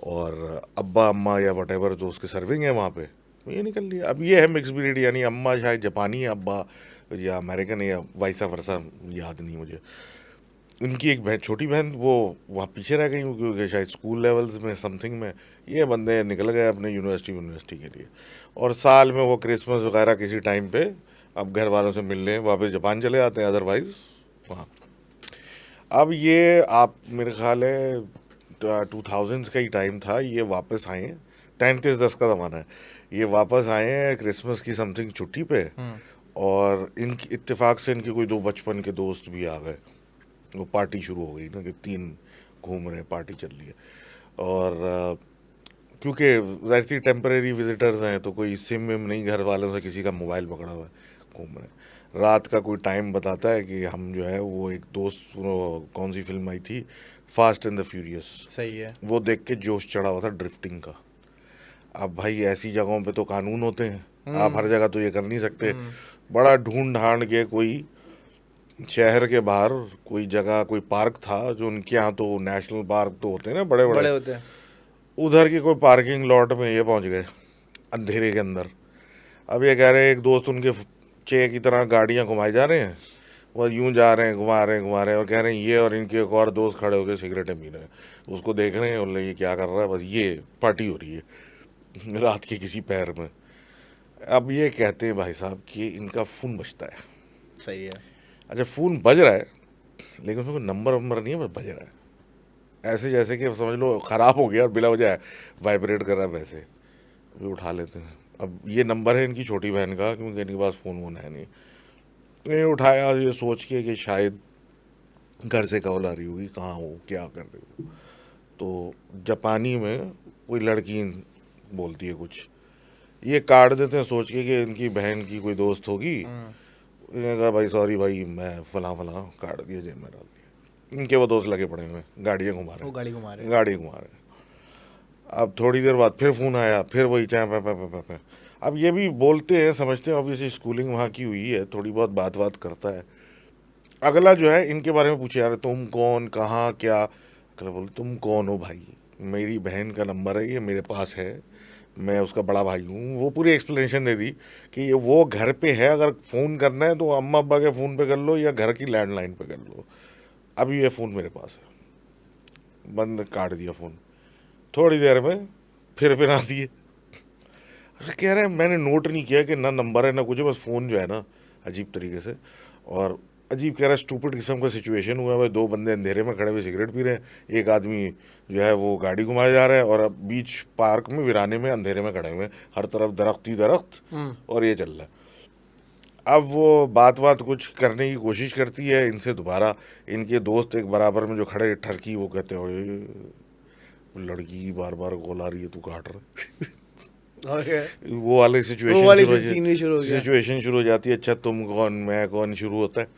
और अब्बा अम्मा या वटेवर जो उसके सर्विंग है वहाँ पे, तो ये निकल लिया। अब ये है मिक्स ब्रीड, यानी अम्मा शायद जापानी है, अब्बा या अमेरिकन है, या वाइसा वर्सा, याद नहीं मुझे। उनकी एक बहन, छोटी बहन, वो वहाँ पीछे रह गई क्योंकि शायद स्कूल लेवल्स में समथिंग में। ये बंदे निकल गए अपने यूनिवर्सिटी के लिए, और साल में वो क्रिसमस वगैरह किसी टाइम पे अब घर वालों से मिलने वापस जापान चले जाते हैं, अदरवाइज वहाँ। अब ये आप मेरे ख्याल है 2000s का ही टाइम था, ये वापस आए हैं, 33-10 का ज़माना है। ये वापस आए हैं क्रिसमस की समथिंग छुट्टी पे, और इनकी इत्तेफाक से इनके कोई 2 बचपन के दोस्त भी आ गए। वो पार्टी शुरू हो गई ना कि 3 घूम रहे हैं, पार्टी चल रही है। और क्योंकि जाहिर सी टेम्परेरी विजिटर्स हैं, तो कोई सिम विम नहीं घर वालों से, किसी का मोबाइल पकड़ा हुआ है, घूम रहे हैं। रात का कोई टाइम बताता है कि हम जो है वो एक दोस्त, वो कौन सी फिल्म आई थी, फास्ट एंड द फ्यूरियस, सही है। वो देख के जोश चढ़ा हुआ था ड्रिफ्टिंग का। अब भाई ऐसी जगहों पे तो कानून होते हैं, आप हर जगह तो ये कर नहीं सकते। बड़ा ढूंढ ढांड के कोई शहर के बाहर कोई जगह, कोई पार्क था, जो उनके यहाँ तो नेशनल पार्क तो होते हैं ना बड़े बड़े, बड़े होते हैं। उधर की कोई पार्किंग लॉट में ये पहुंच गए अंधेरे के अंदर। अब ये कह रहे हैं एक दोस्त उनके चे की तरह गाड़ियां घुमाई जा रहे हैं, वो यूं जा रहे हैं, घुमा रहे हैं घुमा रहे हैं, और कह रहे हैं ये, और इनके एक और दोस्त खड़े होकर सिगरेटें पी रहे हैं, उसको देख रहे हैं, बोले ये क्या कर रहा है, बस ये पार्टी हो रही है रात के किसी पैर में। अब ये कहते हैं भाई साहब कि इनका फ़ोन बजता है। सही है। अच्छा, फ़ोन बज रहा है, लेकिन उसमें कोई नंबर वंबर नहीं है, बस बज रहा है, ऐसे जैसे कि समझ लो ख़राब हो गया और बिला वजह वाइब्रेट कर रहा है, वैसे भी उठा लेते हैं। अब ये नंबर है इनकी छोटी बहन का, क्योंकि इनके पास फ़ोन वोन है नहीं। ये उठाया ये सोच के कि शायद घर से कॉल आ रही होगी, कहाँ हो, क्या कर रहे हो। तो जापानी में कोई लड़की बोलती है कुछ, ये काट देते हैं सोच के कि इनकी बहन की कोई दोस्त होगी। इन्होंने कहा भाई सॉरी भाई, मैं फलां फलां, काट दिया, जेब में डाल दिया। इनके वो दोस्त लगे पड़े हुए हैं, गाड़ियाँ घुमा रहे वो हैं, गाड़ी घुमा रहे हैं। गाड़ी घुमा रहे हैं। अब थोड़ी देर बाद फिर फ़ोन आया, फिर वही चाय पे। अब ये भी बोलते हैं, समझते हैं ऑब्वियसली स्कूलिंग वहाँ की हुई है, थोड़ी बहुत बात करता है। अगला जो है इनके बारे में पूछे, यार तुम कौन, कहाँ, क्या। अगला बोले तुम कौन हो भाई, मेरी बहन का नंबर है, ये मेरे पास है, मैं उसका बड़ा भाई हूँ। वो पूरी एक्सप्लेनेशन दे दी कि ये वो घर पे है, अगर फ़ोन करना है तो अम्मा अब्बा के फ़ोन पे कर लो या घर की लैंडलाइन पे कर लो, अभी ये फ़ोन मेरे पास है। बंद, काट दिया फ़ोन। थोड़ी देर में फिर आती है, कह रहे हैं मैंने नोट नहीं किया कि ना नंबर है ना कुछ है, बस फ़ोन जो है ना अजीब तरीके से, और अजीब कह रहा है स्टूपिड किस्म का सिचुएशन हुआ है भाई। 2 बंदे अंधेरे में खड़े हुए सिगरेट पी रहे हैं, एक आदमी जो है वो गाड़ी घुमाया जा रहा है, और अब बीच पार्क में वीराने में अंधेरे में खड़े हुए हैं, हर तरफ दरख्त ही दरख्त, और ये चल रहा है। अब वो बात कुछ करने की कोशिश करती है इनसे दोबारा, इनके दोस्त एक बराबर में जो खड़े ठरकी, वो कहते हैं लड़की बार बार कॉल आ रही है, तू काट रहा ओके। वो वाली वो सिचुएशन वाली शुरू हो सीन भी शुरू हो गया। सिचुएशन शुरू हो जाती है। अच्छा तुम कौन, मैं कौन, शुरू होता है।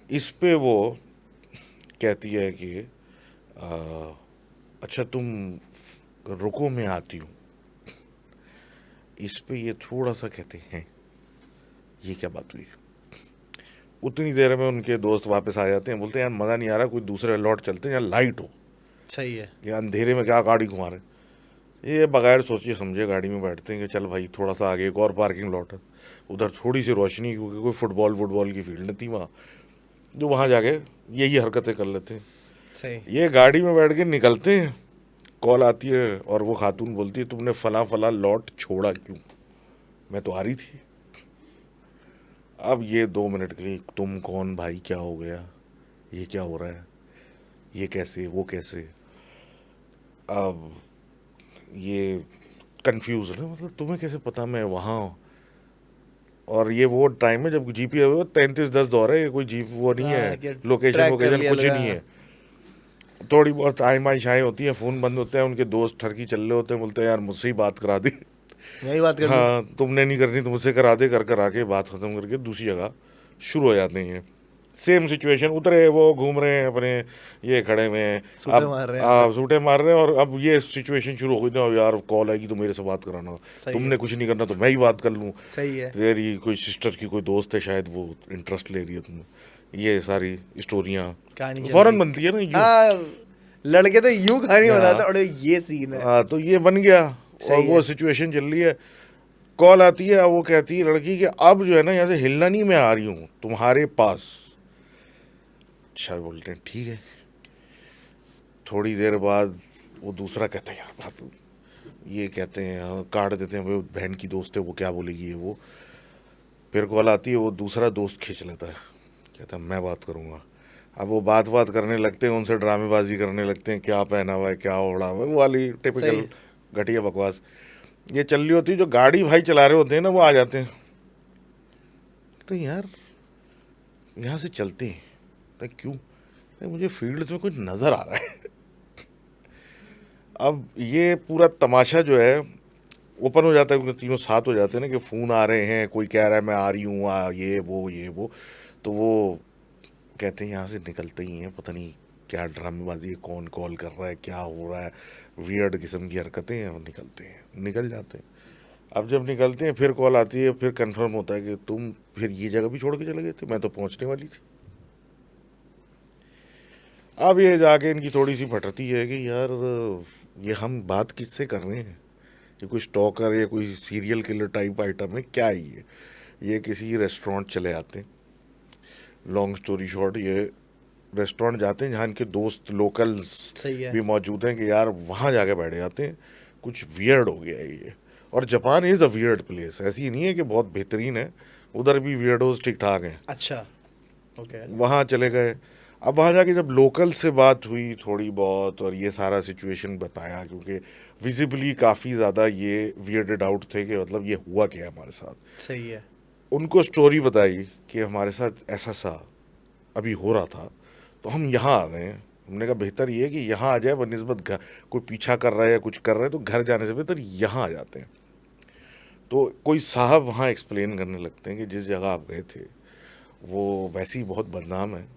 इस पे वो कहती है कि अच्छा तुम रुको मैं आती हूँ। इस पे ये थोड़ा सा कहते हैं ये क्या बात हुई। उतनी देर में उनके दोस्त वापस आ जाते हैं, बोलते हैं यार मज़ा नहीं आ रहा, कोई दूसरे लॉट चलते हैं, यहाँ लाइट हो। सही है। या अंधेरे में क्या गाड़ी घुमा रहे। ये बगैर सोचे समझे गाड़ी में बैठते हैं कि चल भाई थोड़ा सा आगे एक और पार्किंग लॉट है, उधर थोड़ी सी रोशनी, क्योंकि कोई फुटबॉल की फील्ड नहीं थी वहाँ। जो वहाँ जाके यही हरकतें कर लेते हैं। सही। ये गाड़ी में बैठ के निकलते हैं, कॉल आती है और वो खातून बोलती है तुमने फला फला लॉट छोड़ा क्यों, मैं तो आ रही थी। अब ये 2 मिनट के लिए तुम कौन भाई, क्या हो गया, ये क्या हो रहा है, ये कैसे, वो कैसे। अब ये कंफ्यूज है, मतलब तुम्हें कैसे पता मैं वहाँ हूँ। और ये वो टाइम है जब जीपीएस 3310 दौर है, ये कोई जीप वो नहीं हाँ, है, कि लोकेशन ट्रैक कर वोकेशन लिया कुछ लगा। नहीं है। थोड़ी बहुत आई माई शाई होती है, फ़ोन बंद होते हैं, उनके दोस्त ठरकी चल रहे होते हैं, बोलते हैं यार मुझसे ही बात करा दी। मैं ही बात कर लूँ। हाँ तुमने नहीं करनी तो मुझसे करा दे, कर आके बात ख़त्म करके दूसरी जगह शुरू हो जाते हैं। सेम सिचुएशन, उतरे वो घूम रहे हैं अपने, ये खड़े हुए हैं, सूटे अब मार रहे हैं अंदर। सूटे मार रहे हैं, और अब ये सिचुएशन शुरू हो गई ना, यार कॉल आएगी तो मेरे से बात कराना, सही तुमने है। कुछ नहीं करना तो मैं ही बात कर लूँ, सही है। तेरी कोई सिस्टर की कोई दोस्त है शायद, वो इंटरेस्ट ले रही है तुम्हें, ये सारी स्टोरियाँ कहानी चल फौरन रही। बनती है ना यूँ। हाँ, लड़के तो यूं कहानी बनाते हाँ, हैं, और ये सीन है। तो ये बन गया। और सही वो है। सिचुएशन चल रही है, कॉल आती है, वो कहती है लड़की कि अब जो है ना यहाँ से हिलना नहीं, मैं आ रही हूँ तुम्हारे पास। अच्छा बोलते हैं ठीक है। थोड़ी देर बाद वो दूसरा कहता है यार बात, ये कहते हैं हाँ, काट देते हैं, वो बहन की दोस्त है, वो क्या बोलेगी ये वो। फिर कॉल आती है, वो दूसरा दोस्त खींच लेता है, कहता है मैं बात करूँगा। अब वो बात करने लगते हैं, उनसे ड्रामेबाजी करने लगते हैं, क्या पहना हुआ है, क्या ओढ़ा हुआ है, वो वाली सही। टिपिकल घटिया बकवास ये चल रही होती है। जो गाड़ी भाई चला रहे होते हैं ना, वो आ जाते हैं, तो यार यहाँ से चलते हैं, तो क्यों, तो मुझे फील्ड में कुछ नज़र आ रहा है। अब ये पूरा तमाशा जो है ओपन हो जाता है, क्योंकि तीनों साथ हो जाते हैं ना, कि फ़ोन आ रहे हैं, कोई कह रहा है मैं आ रही हूँ, ये वो, तो वो कहते हैं यहाँ से निकलते ही हैं, पता नहीं क्या ड्रामेबाजी है, कौन कॉल कर रहा है, क्या हो रहा है, वियर्ड किस्म की हरकतें हैं, निकलते हैं, निकल जाते हैं। अब जब निकलते हैं फिर कॉल आती है, फिर कंफर्म होता है कि तुम फिर ये जगह भी छोड़ के चले गए थे, मैं तो पहुंचने वाली थी। अब ये जाके इनकी थोड़ी सी फटती है कि यार ये हम बात किससे कर रहे हैं, ये कोई स्टॉकर या कोई सीरियल किलर टाइप आइटम है क्या है ये किसी रेस्टोरेंट चले आते हैं। लॉन्ग स्टोरी शॉर्ट, ये रेस्टोरेंट जाते हैं जहाँ इनके दोस्त लोकल्स सही है। भी मौजूद हैं, कि यार वहाँ जाके बैठ जाते हैं, कुछ वियर्ड हो गया है ये। और Japan is a weird place, ऐसी नहीं है कि बहुत बेहतरीन है, उधर भी वियर्डोज ठीक ठाक हैं। अच्छा। ओके। वहाँ चले गए। अब वहाँ जाके जब लोकल से बात हुई थोड़ी बहुत, और ये सारा सिचुएशन बताया, क्योंकि विजिबली काफ़ी ज़्यादा ये वियर्डेड आउट थे कि मतलब ये हुआ क्या है हमारे साथ। सही है। उनको स्टोरी बताई कि हमारे साथ ऐसा सा अभी हो रहा था, तो हम यहाँ आ गए हैं। हमने कहा बेहतर ये है कि यहाँ आ जाए, बनस्बत घर कोई पीछा कर रहा है या कुछ कर रहा है, तो घर जाने से बेहतर यहाँ आ जाते हैं। तो कोई साहब वहाँ एक्सप्लेन करने लगते हैं कि जिस जगह आप गए थे वो वैसी बहुत बदनाम है,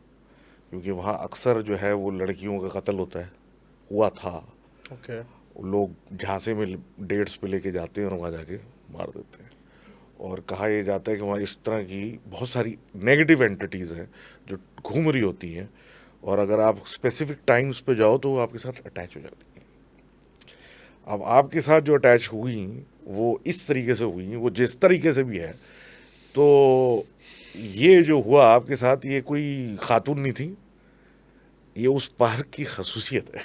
क्योंकि वहाँ अक्सर जो है वो लड़कियों का कत्ल होता है, हुआ था। ओके। लोग झांसे में डेट्स पे लेके जाते हैं और वहाँ जाके मार देते हैं। और कहा यह जाता है कि वहाँ इस तरह की बहुत सारी नेगेटिव एंटिटीज़ हैं जो घूम रही होती हैं, और अगर आप स्पेसिफिक टाइम्स पे जाओ तो वो आपके साथ अटैच हो जाती हैं। अब आपके साथ जो अटैच हुई वो इस तरीके से हुई, वो जिस तरीके से भी है, तो ये जो हुआ आपके साथ, ये कोई खातून नहीं थी, ये उस पार्क की खसूसियत है।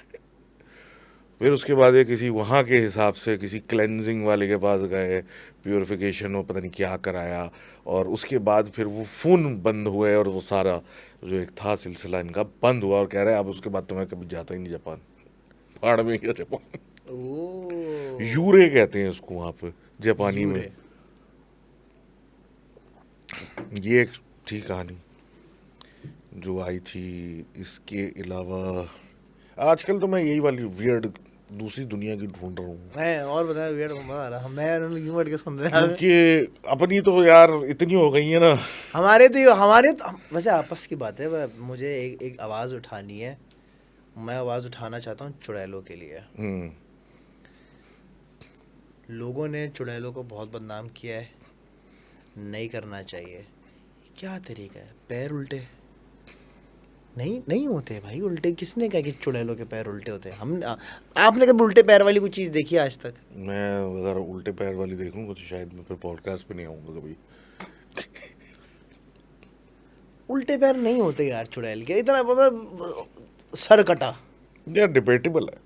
फिर उसके बाद ये किसी वहाँ के हिसाब से किसी क्लेंजिंग वाले के पास गए, प्योरिफिकेशन और पता नहीं क्या कराया, और उसके बाद फिर वो फ़ोन बंद हुए, और वो सारा जो एक था सिलसिला इनका बंद हुआ, और कह रहे हैं अब उसके बाद तो मैं कभी जाता ही नहीं जापान, पहाड़ में गया जापान। ओ। यूरे कहते हैं उसको वहाँ पे जापानी में। यूरे। ये एक थी कहानी जो आई थी। इसके अलावा आजकल तो मैं यही वाली वियर्ड दूसरी दुनिया की ढूंढ रहा हूँ, मैं और बताया, वियर्ड मजा आ रहा है, मैं यूं बैठ के सुन रहे हैं। क्योंकि अपनी तो यार इतनी हो गई है ना। हमारे तो वैसे आपस की बात है, मुझे एक आवाज़ उठानी है। मैं आवाज़ उठाना चाहता हूँ चुड़ैलों के लिए। हम्म। लोगों ने चुड़ैलों को बहुत बदनाम किया है, नहीं करना चाहिए। ये क्या तरीका है, पैर उल्टे नहीं नहीं होते भाई, उल्टे किसने कहा कि चुड़ैलों के पैर उल्टे होते हैं? आपने कभी उल्टे पैर वाली कोई चीज़ देखी है आज तक? मैं अगर उल्टे पैर वाली देखूंगा तो शायद मैं फिर पॉडकास्ट पे नहीं आऊँगा कभी। उल्टे पैर नहीं होते यार चुड़ैल के, इतना मतलब सर कटा। यार डिबेटेबल है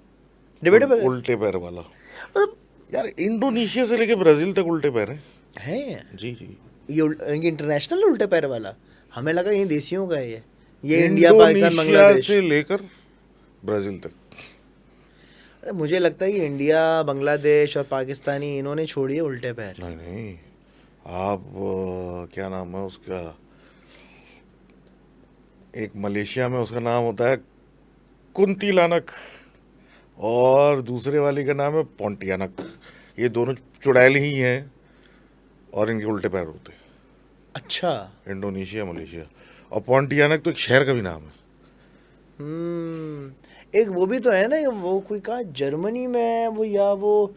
डिबेटेबल उल्टे पैर वाला। मतलब यार इंडोनेशिया से लेके ब्राजील तक उल्टे पैर हैं। है जी जी। ये इंटरनेशनल उल्टे पैर वाला, हमें लगा ये देसियों का है ये इंडिया पाकिस्तान इंडोनेशिया बांग्लादेश। से लेकर ब्राजील तक। अरे मुझे लगता है ये इंडिया बांग्लादेश और पाकिस्तानी इन्होंने छोड़ी है उल्टे पैर। नहीं नहीं, आप क्या नाम है उसका, एक मलेशिया में उसका नाम होता है कुंतिलानक और दूसरे वाली का नाम है पोंटियानक। ये दोनों चुड़ैल ही हैं और इनके उल्टे पैर होते हैं। अच्छा। Indonesia Malaysia. और पोंटियानक तो एक शहर का भी नाम है। एक वो भी तो है ना, वो कोई कहा जर्मनी में वो, या वो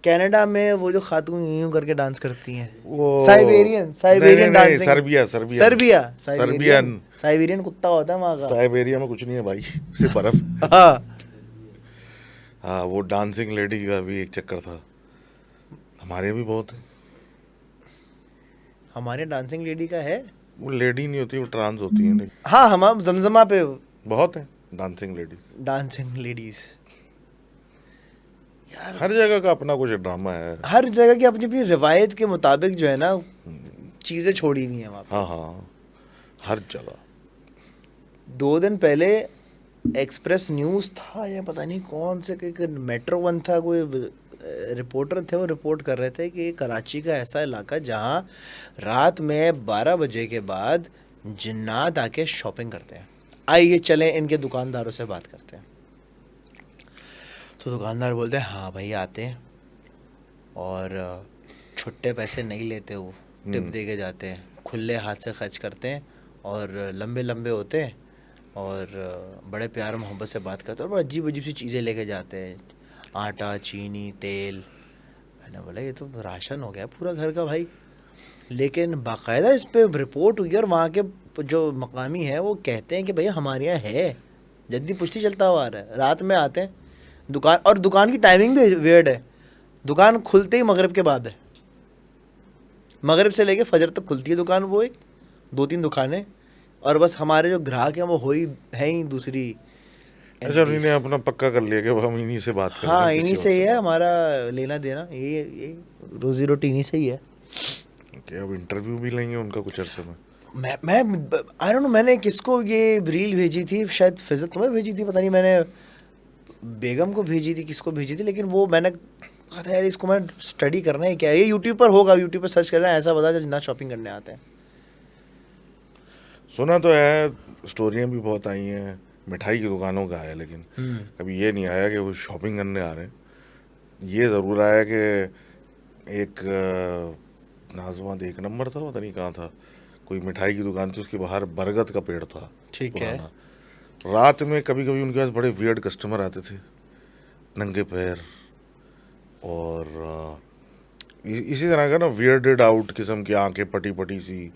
कनाडा में, वो जो खातून यूं करके डांस करती हैं, वो Siberian dancing. Serbia Serbian Siberian कुत्ता होता है वहाँ का। साइबेरिया में कुछ नहीं है भाई, सिर्फ बर्फ। हाँ हाँ, वो डांसिंग लेडी का भी एक चक्कर था। हमारे भी बहुत है। हमारे डांसिंग लेडी का है। वो लेडी नहीं होती, वो ट्रांस होती है। नहीं, हाँ हम जमजमा पे बहुत है डांसिंग लेडीज। Dancing ladies. यार हर जगह का अपना कुछ ड्रामा है। हर जगह की अपनी अपनी रिवायत के मुताबिक जो है ना चीजें छोड़ी हुई हैं वहाँ पे। हाँ हाँ, हर जगह। 2 दिन पहले एक्सप्रेस न्यूज़ था या पता नहीं कौन से, कोई मेट्रो वन था, कोई रिपोर्टर थे, वो रिपोर्ट कर रहे थे कि कराची का ऐसा इलाका जहाँ रात में 12 बजे के बाद जिन्नात आके शॉपिंग करते हैं। आइए चलें इनके दुकानदारों से बात करते हैं। तो दुकानदार बोलते हैं हाँ भाई आते हैं, और छुट्टे पैसे नहीं लेते, वो टिप दे के जाते हैं, खुले हाथ से खर्च करते हैं, और लंबे लंबे होते हैं, और बड़े प्यार मोहब्बत से बात करते हैं, और बड़ा अजीब अजीब सी चीज़ें लेके जाते हैं, आटा चीनी तेल। मैंने बोला ये तो राशन हो गया पूरा घर का भाई। लेकिन बाकायदा इस पे रिपोर्ट हुई और वहाँ के जो मकामी है वो कहते हैं कि भैया हमारे यहाँ है, जल्दी पुश्ती चलता हुआ आ रहा है, रात में आते हैं दुकान, और दुकान की टाइमिंग भी वियर्ड है, दुकान खुलते ही मगरिब के बाद है, मगरिब से लेके फजर तक खुलती है दुकान, वो एक 2-3 दुकानें, और बस हमारे जो ग्राहक हैं वो हो ही है ही दूसरी। अच्छा, इन्होंने अपना पक्का कर लिया कि अब हम इन्हीं से बात करें। हाँ इन्हीं से ही है हमारा लेना देना, ये रोजी रोटी इन्हीं से ही है। कि अब इंटरव्यू भी लेंगे उनका कुछ अरसे में। मैं आई डोंट नो, मैंने किसको ये रील भेजी थी, शायद फिजत तुम्हें भेजी थी, पता नहीं, मैंने बेगम को भेजी थी, किसको भेजी थी, लेकिन वो मैंने कहा था यार इसको मैं स्टडी करना है क्या, ये यूट्यूब पर होगा, यूट्यूब पर सर्च करना है, ऐसा बता जितना शॉपिंग करने आते हैं। सुना तो है, स्टोरियाँ भी बहुत आई हैं, मिठाई की दुकानों का है, लेकिन कभी ये नहीं आया कि वो शॉपिंग करने आ रहे हैं। ये ज़रूर आया कि एक नाजमात 1 नंबर था, पता नहीं कहाँ था, कोई मिठाई की दुकान थी, उसके बाहर बरगद का पेड़ था। ठीक है। रात में कभी कभी उनके पास बड़े वियर्ड कस्टमर आते थे, नंगे पैर, और इसी तरह का ना वियर्डेड आउट किस्म की आंखें पटी पटी सी,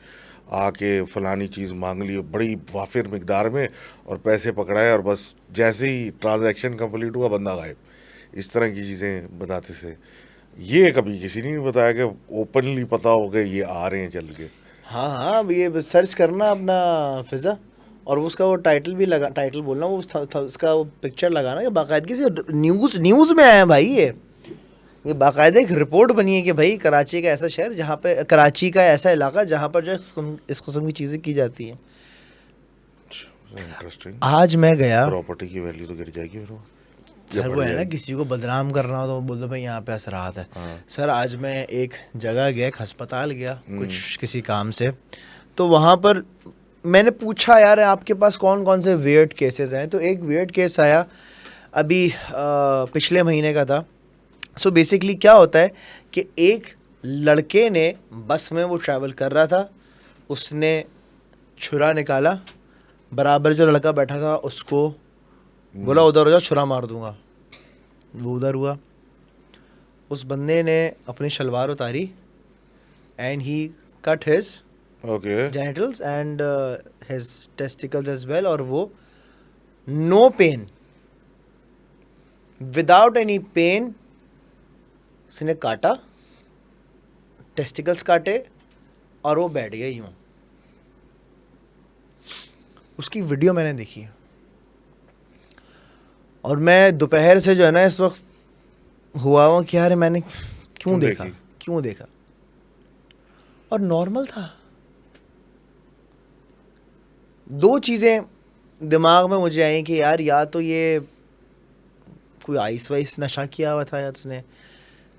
आके फलानी चीज़ मांग ली बड़ी वाफिर मिकदार में, और पैसे पकड़ाए, और बस जैसे ही ट्रांजैक्शन कंप्लीट हुआ बंदा गायब। इस तरह की चीज़ें बताते थे। ये कभी किसी ने नहीं बताया कि ओपनली पता हो गया ये आ रहे हैं चल के। हाँ हाँ अब ये सर्च करना अपना फिज़ा, और उसका वो टाइटल भी लगा, टाइटल बोलना, वो उसका वो पिक्चर लगाना, कि बाकायदगी से न्यूज़ में आया है भाई, ये बाकायदा एक रिपोर्ट बनी है कि भाई कराची का ऐसा शहर जहाँ पे, कराची का ऐसा इलाका जहाँ पर जो इस किस्म की चीज़ें की जाती हैं। इंटरेस्टिंग। आज मैं गया, प्रॉपर्टी की वैल्यू तो गिर जाएगी फिर। सर वो है ना किसी को बदनाम करना हो तो बोल दो भाई यहाँ पे असरात है। हाँ। सर आज मैं एक जगह गया, एक अस्पताल गया कुछ किसी काम से, तो वहाँ पर मैंने पूछा यार आपके पास कौन कौन से वियर्ड केसेस हैं, तो एक वियर्ड केस आया अभी पिछले महीने का था। सो बेसिकली क्या होता है कि एक लड़के ने बस में वो ट्रैवल कर रहा था, उसने छुरा निकाला, बराबर जो लड़का बैठा था उसको बोला उधर हो जाओ छुरा मार दूंगा, वो उधर हुआ, उस बंदे ने अपनी शलवार उतारी and he cut his genitals and his testicles as well, और वो no pain, without any pain उसने काटा, टेस्टिकल्स काटे, और वो बैठ गया यूं। उसकी वीडियो मैंने देखी है और मैं दोपहर से जो है ना इस वक्त हुआ हुआ कि यार मैंने क्यों देखा और नॉर्मल था। दो चीज़ें दिमाग में मुझे आई कि यार या तो ये कोई आइस वाइस नशा किया हुआ था या उसने,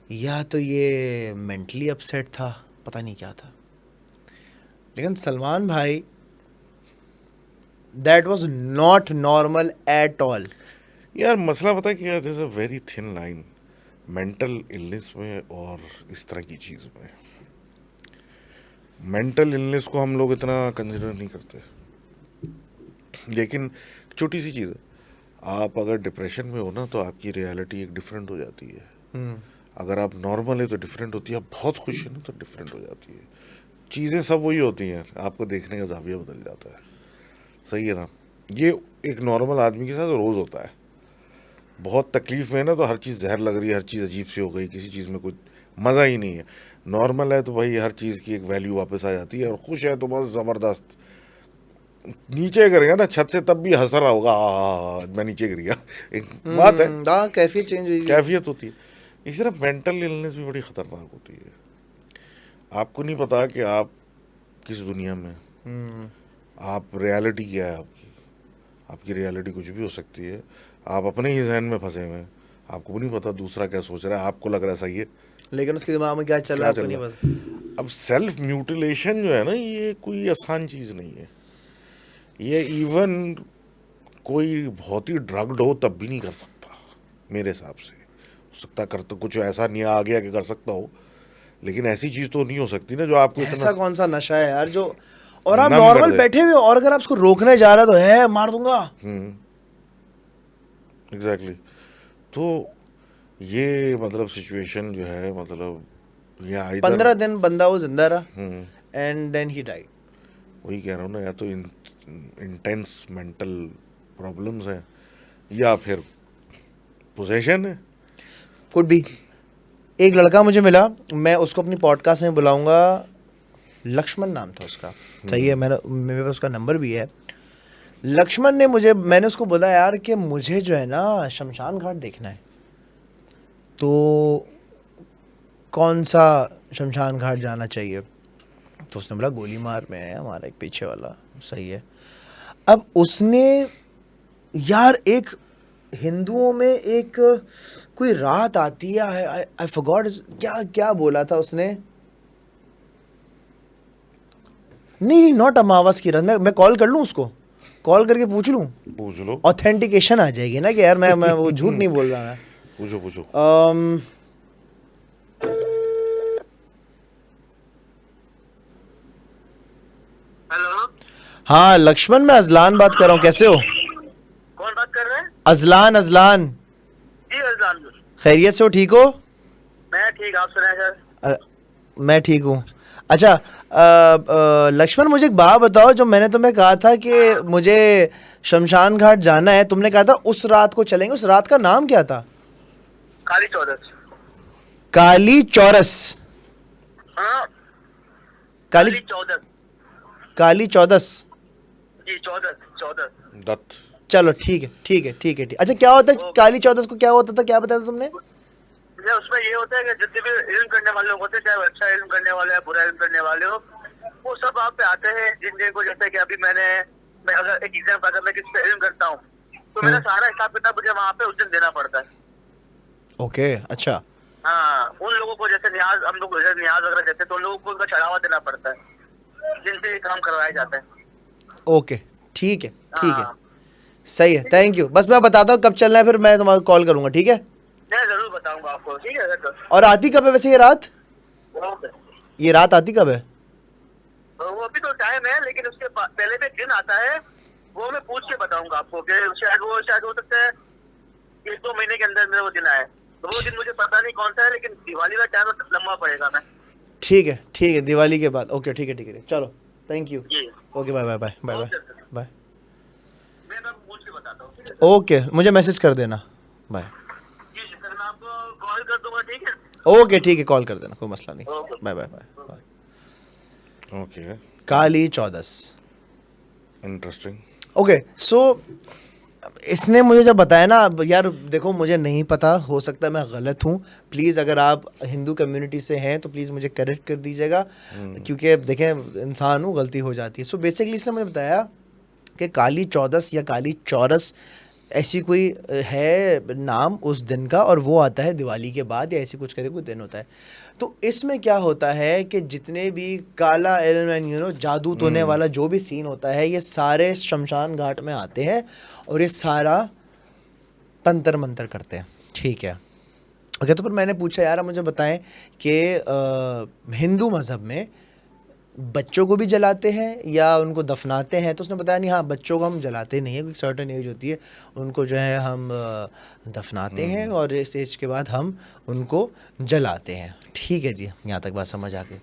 या तो ये मेंटली अपसेट था, पता नहीं क्या था। लेकिन सलमान भाई, that was not normal at all. यार मसला पता है क्या, there is a very thin line mental illness में और इस तरह की चीज़ में। मेंटल इलनेस को हम लोग इतना कंसिडर नहीं करते, लेकिन छोटी सी चीज़ है, आप अगर डिप्रेशन में हो ना तो आपकी रियलिटी एक डिफरेंट हो जाती है। अगर आप नॉर्मल है तो डिफरेंट होती है, आप बहुत खुश हैं ना तो डिफरेंट हो जाती है। चीज़ें सब वही होती हैं, आपको देखने का ज़ाविया बदल जाता है। सही है ना? ये एक नॉर्मल आदमी के साथ रोज़ होता है। बहुत तकलीफ में है ना तो हर चीज़ जहर लग रही है, हर चीज़ अजीब सी हो गई, किसी चीज़ में कुछ मज़ा ही नहीं है। नॉर्मल है तो भाई हर चीज़ की एक वैल्यू वापस आ जाती है, और खुश है तो बस ज़बरदस्त। नीचे गिरेगा ना छत से तब भी हंस रहा होगा, मैं नीचे गिर गया। एक बात है, कैफियत चेंज हुई, कैफियत होती है। इसी तरह मेंटल इलनेस भी बड़ी ख़तरनाक होती है। आपको नहीं पता कि आप किस दुनिया में, आप रियलिटी क्या है आपकी रियलिटी कुछ भी हो सकती है। आप अपने ही जहन में फंसे हुए हैं, आपको भी नहीं पता दूसरा क्या सोच रहा है, आपको लग रहा है सही है, लेकिन उसके दिमाग में क्या चल रहा है क्या आपको चल नहीं रहा पता। अब सेल्फ म्यूटिलेशन जो है ना, ये कोई आसान चीज़ नहीं है। ये इवन कोई बहुत ही ड्रग्ड हो तब भी नहीं कर सकता मेरे हिसाब से। हो सकता कर तो कुछ ऐसा नहीं आ गया कि कर सकता हो, लेकिन ऐसी चीज़ तो नहीं हो सकती ना जो आपको ऐसा इतना कौन सा नशा है यार जो, और आप नम कर नॉर्मल दे। बैठे हुए हो और अगर आप उसको रोकने जा रहे हो तो है मार दूंगा। एग्जैक्टली। तो ये मतलब सिचुएशन जो है, मतलब ये इधर 15 दिन बंदा वो जिंदा रहा एंड देन ही डाइड। वही कह रहा हूँ ना, या तो इंटेंस मेंटल प्रॉब्लम्स हैं या फिर पोजेशन है। Could be. एक लड़का मुझे मिला, मैं उसको अपनी पॉडकास्ट में बुलाऊंगा, लक्ष्मण नाम था उसका, सही है, मेरे पास उसका नंबर भी है। लक्ष्मण ने मैंने उसको बोला यार कि मुझे जो है ना शमशान घाट देखना है, तो कौन सा शमशान घाट जाना चाहिए? तो उसने बोला गोली मार में है हमारा एक पीछे वाला, सही है। अब उसने यार एक हिंदुओं में एक कोई रात आती है, आई फॉरगॉट क्या क्या बोला था उसने। नहीं, नॉट अमावस की रात। मैं कॉल कर लूँ उसको, कॉल करके पूछ लूँ, पूछ लो, ऑथेंटिकेशन आ जाएगी ना कि यार मैं वो झूठ नहीं बोल रहा मैं। पूछो। हेलो, हाँ लक्ष्मण, मैं अजलान बात कर रहा हूँ, कैसे हो? कौन बात कर रहे हैं? अजलान जी अजलान, खैरियत से हो, ठीक हो? मैं ठीक, आप सुनाए सर? मैं ठीक हूँ। अच्छा लक्ष्मण, मुझे एक बात बताओ, जो मैंने तुम्हें कहा था कि मुझे शमशान घाट जाना है, तुमने कहा था उस रात को चलेंगे, उस रात का नाम क्या था? काली चौदस। काली चौरस? हाँ, काली चौदस। काली चौदस? जी चौदस। दत्त। चलो ठीक है। अच्छा क्या होता है काली चौदस को, क्या होता था, क्या बताया था तुमने? उसमें ये होता है कि जितने भी इल्म करने वाले लोग होते हैं, चाहे वो अच्छा इल्म करने वाले या बुरा इल्म करने वाले हो, वो सब आप पे आते हैं। जिनको जैसे कि अभी मैं अगर एक एग्जाम्पल, अगर मैं किसी पे इल्म करता हूँ तो मेरा सारा हिसाब किताब मुझे वहाँ पे उस दिन देना पड़ता है। ओके, अच्छा। हाँ, उन लोगों को जैसे नियाज, हम लोग नियाज वगैरह जैसे, तो उन लोगों को उनका चढ़ावा देना पड़ता है जिनसे ये काम करवाया जाता है। ओके, ठीक है, हाँ, सही है, थैंक यू। बस मैं बताता हूँ कब चलना है, फिर मैं तुम्हारा कॉल करूंगा, ठीक है? मैं जरूर बताऊंगा आपको, ठीक है सर? और आती कब है वैसे ये रात? ओके। ये रात आती कब है? वो अभी तो टाइम है, लेकिन उसके पहले भी दिन आता है, वो मैं पूछ के बताऊंगा आपको कि शायद हो सकता है 1-2 महीने के अंदर मेरा वो दिन आए। तो वो दिन मुझे पता नहीं कौन सा है, लेकिन दिवाली का टाइम लंबा पड़ेगा। मैं ठीक है, दिवाली के बाद। ओके, ठीक है, चलो, थैंक यू। जी, okay, bye. Okay sir, bye. मैं तब पूछ के बताता हूँ, ठीक है? ओके, मुझे मैसेज कर देना। बाय। जी सर, मैं आपको कॉल कर दूंगा, ठीक है? ओके, ठीक है, कॉल कर देना, कोई मसला नहीं। ओके। बाय। ओके, काली चौदस, इंटरेस्टिंग। ओके सो इसने मुझे जब बताया ना, अब यार देखो मुझे नहीं पता, हो सकता है मैं गलत हूँ, प्लीज़ अगर आप हिंदू कम्युनिटी से हैं तो प्लीज़ मुझे करेक्ट कर दीजिएगा, क्योंकि देखें इंसान हूँ, गलती हो जाती है। सो बेसिकली इसने मुझे बताया कि काली चौदस या काली चौरस ऐसी कोई है नाम उस दिन का, और वो आता है दिवाली के बाद या ऐसी कुछ करके कोई दिन होता है। तो इसमें क्या होता है कि जितने भी काला इल्म एंड जादू टोने वाला जो भी सीन होता है, ये सारे शमशान घाट में आते हैं और ये सारा तंत्र मंत्र करते हैं, ठीक है। ओके, तो फिर मैंने पूछा यार मुझे बताएं कि हिंदू मज़हब में बच्चों को भी जलाते हैं या उनको दफनाते हैं? तो उसने बताया नहीं, हाँ बच्चों को हम जलाते नहीं है, कोई सर्टेन एज होती है उनको जो है हम दफनाते हैं और इस एज के बाद हम उनको जलाते हैं। ठीक है जी, यहाँ तक बात समझ आ गई।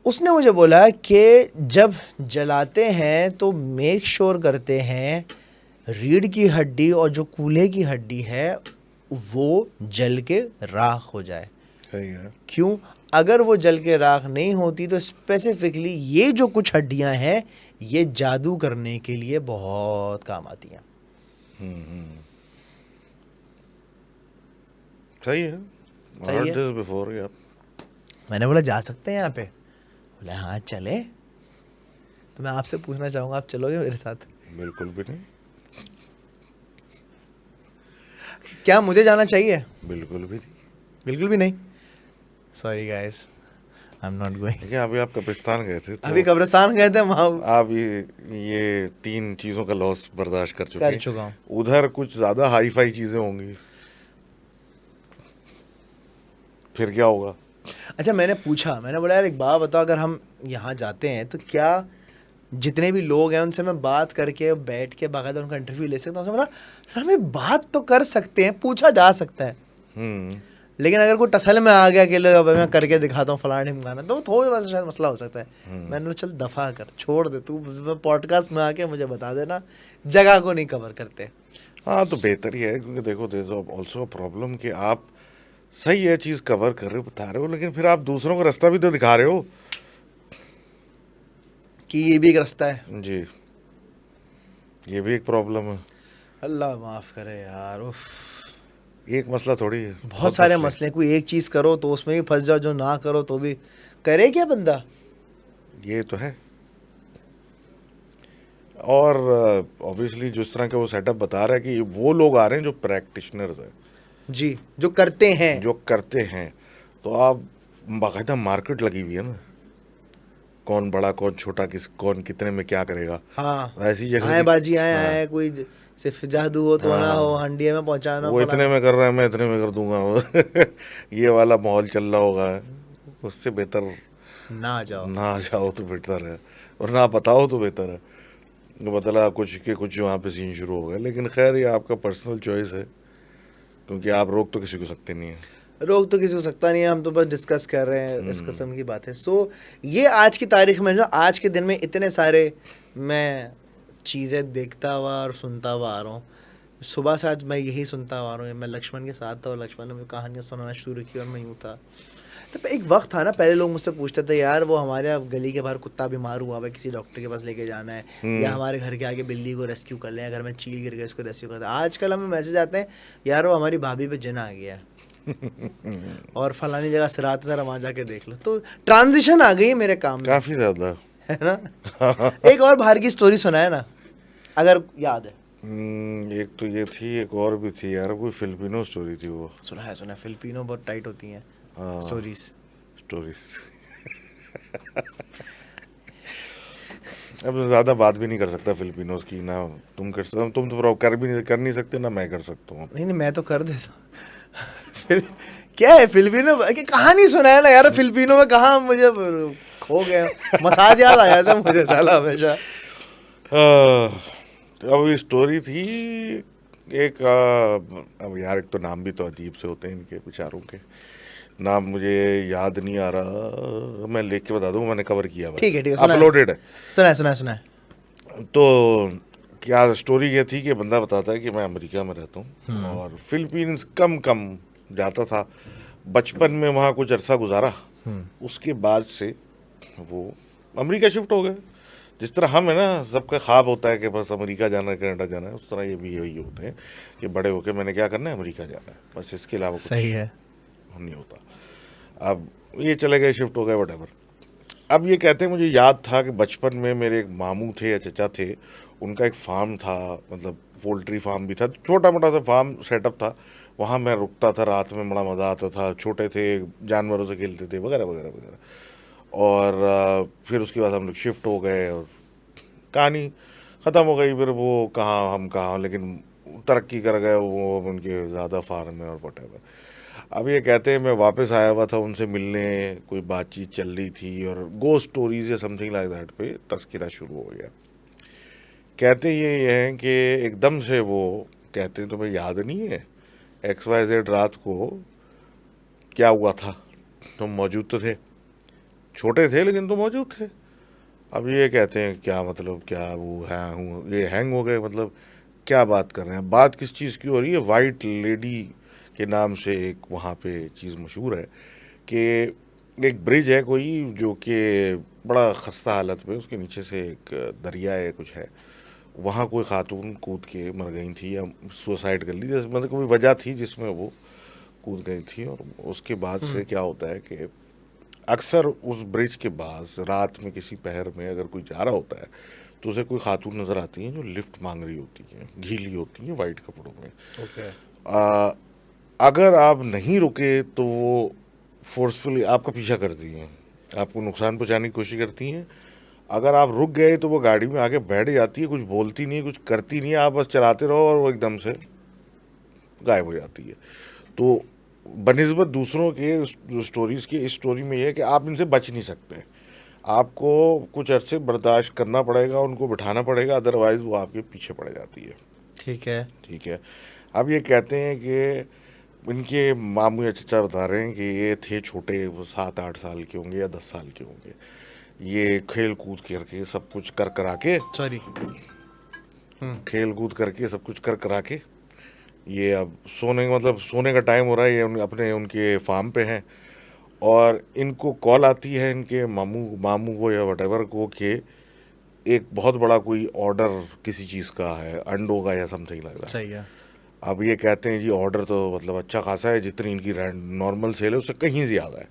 उसने मुझे बोला कि जब जलाते हैं तो मेक श्योर करते हैं रीढ़ की हड्डी और जो कूल्हे की हड्डी है वो जल के राख हो जाए। सही है। क्यों? अगर वो जल के राख नहीं होती तो स्पेसिफिकली ये जो कुछ हड्डियां हैं ये जादू करने के लिए बहुत काम आती हैं। सही है। सही है। Heard this before, yeah. मैंने बोला जा सकते हैं यहाँ पे? बोला हाँ चले। तो मैं आपसे पूछना चाहूँगा, आप चलोगे मेरे साथ? बिल्कुल भी नहीं। क्या मुझे जाना चाहिए? बिल्कुल भी नहीं। बिल्कुल भी नहीं। Sorry guys, I am not going. देखिए अभी आप कब्रिस्तान गए थे तो अभी कब्रिस्तान गए थे, वहाँ आप ये 3 चीजों का लॉस बर्दाश्त कर चुके कर हैं। चुका हूँ। उधर कुछ ज्यादा हाई फाई चीजें होंगी, फिर क्या होगा? अच्छा, मैंने पूछा, मैंने बोला यार एक बात बताओ, अगर हम यहाँ जाते हैं तो क्या जितने भी लोग हैं उनसे मैं बात करके बैठ के बाकायदा उनका इंटरव्यू ले सकता हूँ? उसने बोला सर हमें बात तो कर सकते हैं, पूछा जा सकता है, लेकिन अगर कोई टसल में आ गया कि लो अब मैं करके दिखाता हूँ फलाना ढिमकाना, तो थोड़ा सा शायद मसला हो सकता है। मैंने बोला चल दफ़ा कर, छोड़ दे तू, पॉडकास्ट में आके मुझे बता देना, जगह को नहीं कवर करते। हाँ तो बेहतर ही है, क्योंकि देखो there is also a problem कि आप सही है चीज़ कवर कर रहे हो, बता रहे हो, लेकिन फिर आप दूसरों का रास्ता भी तो दिखा रहे हो कि ये भी एक रास्ता है। जी, ये भी एक प्रॉब्लम है। अल्लाह माफ़ करे यार, उफ। एक मसला थोड़ी है, बहुत सारे मसले। कोई एक चीज़ करो तो उसमें भी फंस जाओ, जो ना करो तो भी करे क्या बंदा। ये तो है। और ऑब्वियसली जिस तरह का वो सेटअप बता रहा है कि वो लोग आ रहे हैं जो प्रैक्टिशनर्स हैं जी, जो करते हैं, जो करते हैं, तो आप बाकायदा मार्केट लगी हुई है ना, कौन बड़ा कौन छोटा, किस कौन कितने में क्या करेगा। हाँ ऐसी जगह आए बाजी आए हाँ। आए, कोई सिर्फ जादू हो तो ना हो, हंडिया में पहुंचाना, वो इतने में कर रहा है, मैं इतने में कर दूंगा ये वाला माहौल चल रहा होगा, उससे बेहतर ना जाओ। ना जाओ तो बेहतर है, और ना बताओ तो बेहतर है। मतलब कुछ के कुछ वहाँ पे सीन शुरू हो गए, लेकिन खैर ये आपका पर्सनल चॉइस है, क्योंकि आप रोक तो किसी को सकते नहीं है। रोक तो किसी को सकता नहीं है, हम तो बस डिस्कस कर रहे हैं, इस किस्म की बात है। सो ये आज की तारीख में, जो आज के दिन में इतने सारे मैं चीज़ें देखता हुआ और सुनता हुआ आ रहा हूँ, सुबह से आज मैं यही सुनता हुआ आ रहा हूँ। मैं लक्ष्मण के साथ था और लक्ष्मण ने मुझे कहानियाँ सुनाना शुरू की और मैं यूँ था। तो एक वक्त था ना, पहले लोग मुझसे पूछते थे यार वो हमारे गली के बाहर कुत्ता बीमार हुआ है, किसी डॉक्टर के पास लेके जाना है, या हमारे घर के आगे बिल्ली को रेस्क्यू कर लें, अगर मैं चील गिर गया इसको रेस्क्यू कर दें। आजकल हमें मैसेज आते हैं यार वो हमारी भाभी पे जिन आ गया है और फलानी जगह सिरात जरा वहाँ जाके देख लो। तो ट्रांजिशन आ गई है मेरे काम में, काफी ज्यादा है ना। एक और बाहर की स्टोरी सुनाए ना, अगर याद है। एक तो ये थी, एक और भी थी यार, कोई फिलिपिनो स्टोरी थी वो। सुना है, फिलिपिनो बहुत टाइट होती हैं स्टोरीज। अब मैं ज़्यादा बात भी नहीं कर सकता फिलिपिनोज की, ना तुम कर सकते, तुम तो कर नहीं सकते, ना मैं कर सकता हूँ। नहीं मैं तो कर देता हूँ। क्या है फिलिपिनो की कहानी सुनाया ना यार, फिलिपिनो में कहाँ मुझे खो गए, मसाज याद आ जाता मुझे साला हमेशा। अब ये स्टोरी थी एक, अब यार एक तो नाम भी तो अजीब से होते हैं इनके बेचारों के, नाम मुझे याद नहीं आ रहा, मैं लिख के बता दूंगा, मैंने कवर किया हुआ, ठीक है अपलोडेड है, सुना है। तो क्या स्टोरी ये थी कि बंदा बताता है कि मैं अमेरिका में रहता हूँ और फिलीपींस कम जाता था, बचपन में वहाँ कुछ अरसा गुजारा, उसके बाद से वो अमेरिका शिफ्ट हो गए। जिस तरह हम है ना, सबका ख्वाब होता है कि बस अमेरिका जाना है, कनाडा जाना है, उस तरह ये भी यही होते हैं कि बड़े होकर मैंने क्या करना है, अमेरिका जाना है, बस इसके अलावा कुछ सही है। नहीं होता। अब ये चले गए, शिफ्ट हो गए, वटेवर। अब ये कहते हैं, मुझे याद था कि बचपन में मेरे एक मामू थे या चचा थे, उनका एक फार्म था, मतलब पोल्ट्री फार्म भी था, छोटा मोटा सा फार्म सेटअप था। वहाँ मैं रुकता था, रात में बड़ा मज़ा आता था, छोटे थे, जानवरों से खेलते थे, वगैरह वगैरह वगैरह। और फिर उसके बाद हम लोग शिफ्ट हो गए और कहानी ख़त्म हो गई। फिर वो कहाँ हम कहाँ, लेकिन तरक्की कर गए वो, उनके ज़्यादा फार्म है और वटेवर। अब ये कहते हैं मैं वापस आया हुआ था उनसे मिलने, कोई बातचीत चल रही थी और गो स्टोरीज या समथिंग लाइक दैट पे तस्करा शुरू हो गया। कहते ये हैं कि एकदम से वो कहते हैं, तुम्हें याद नहीं है XYZ रात को क्या हुआ था, तुम मौजूद तो थे, छोटे थे लेकिन तुम मौजूद थे। अब ये कहते हैं क्या मतलब, क्या वो है, ये हैंग हो गए, मतलब क्या बात कर रहे हैं, बात किस चीज़ की हो रही है। वाइट लेडी के नाम से एक वहाँ पे चीज़ मशहूर है कि एक ब्रिज है कोई, जो कि बड़ा खस्ता हालत में, उसके नीचे से एक दरिया है कुछ है, वहाँ कोई खातून कूद के मर गई थी या सुसाइड कर ली, जैसे मतलब कोई वजह थी जिसमें वो कूद गई थी। और उसके बाद से क्या होता है कि अक्सर उस ब्रिज के पास रात में किसी पहर में अगर कोई जा रहा होता है तो उसे कोई खातून नज़र आती है जो लिफ्ट मांग रही होती है, गीली होती है, वाइट कपड़ों में। ओके। आ, अगर आप नहीं रुके तो वो फोर्सफुली आपका पीछा करती हैं, आपको नुकसान पहुंचाने की कोशिश करती हैं। अगर आप रुक गए तो वो गाड़ी में आके बैठ जाती है, कुछ बोलती नहीं है, कुछ करती नहीं है, आप बस चलाते रहो और वो एकदम से गायब हो जाती है। तो बनिस्बत दूसरों के जो स्टोरीज़ की, इस स्टोरी में यह है कि आप इनसे बच नहीं सकते, आपको कुछ अरसे बर्दाश्त करना पड़ेगा, उनको बिठाना पड़ेगा, अदरवाइज़ वो आपके पीछे पड़ जाती है। ठीक है। ठीक है। अब ये कहते हैं कि इनके मामू या चचा बता रहे हैं कि ये थे छोटे, वो 7-8 साल के होंगे या 10 साल के होंगे। ये खेल कूद करके सब कुछ कर करा के, सॉरी। खेल कूद करके सब कुछ कर करा के, ये अब सोने, मतलब सोने का टाइम हो रहा है, ये अपने उनके फार्म पे हैं और इनको कॉल आती है इनके मामू को या वटेवर को कि एक बहुत बड़ा कोई ऑर्डर किसी चीज़ का है, अंडों का या समथिंग लग रहा है। सही है। अब ये कहते हैं जी ऑर्डर तो मतलब अच्छा खासा है, जितनी इनकी नॉर्मल सेल है उससे कहीं ज़्यादा है,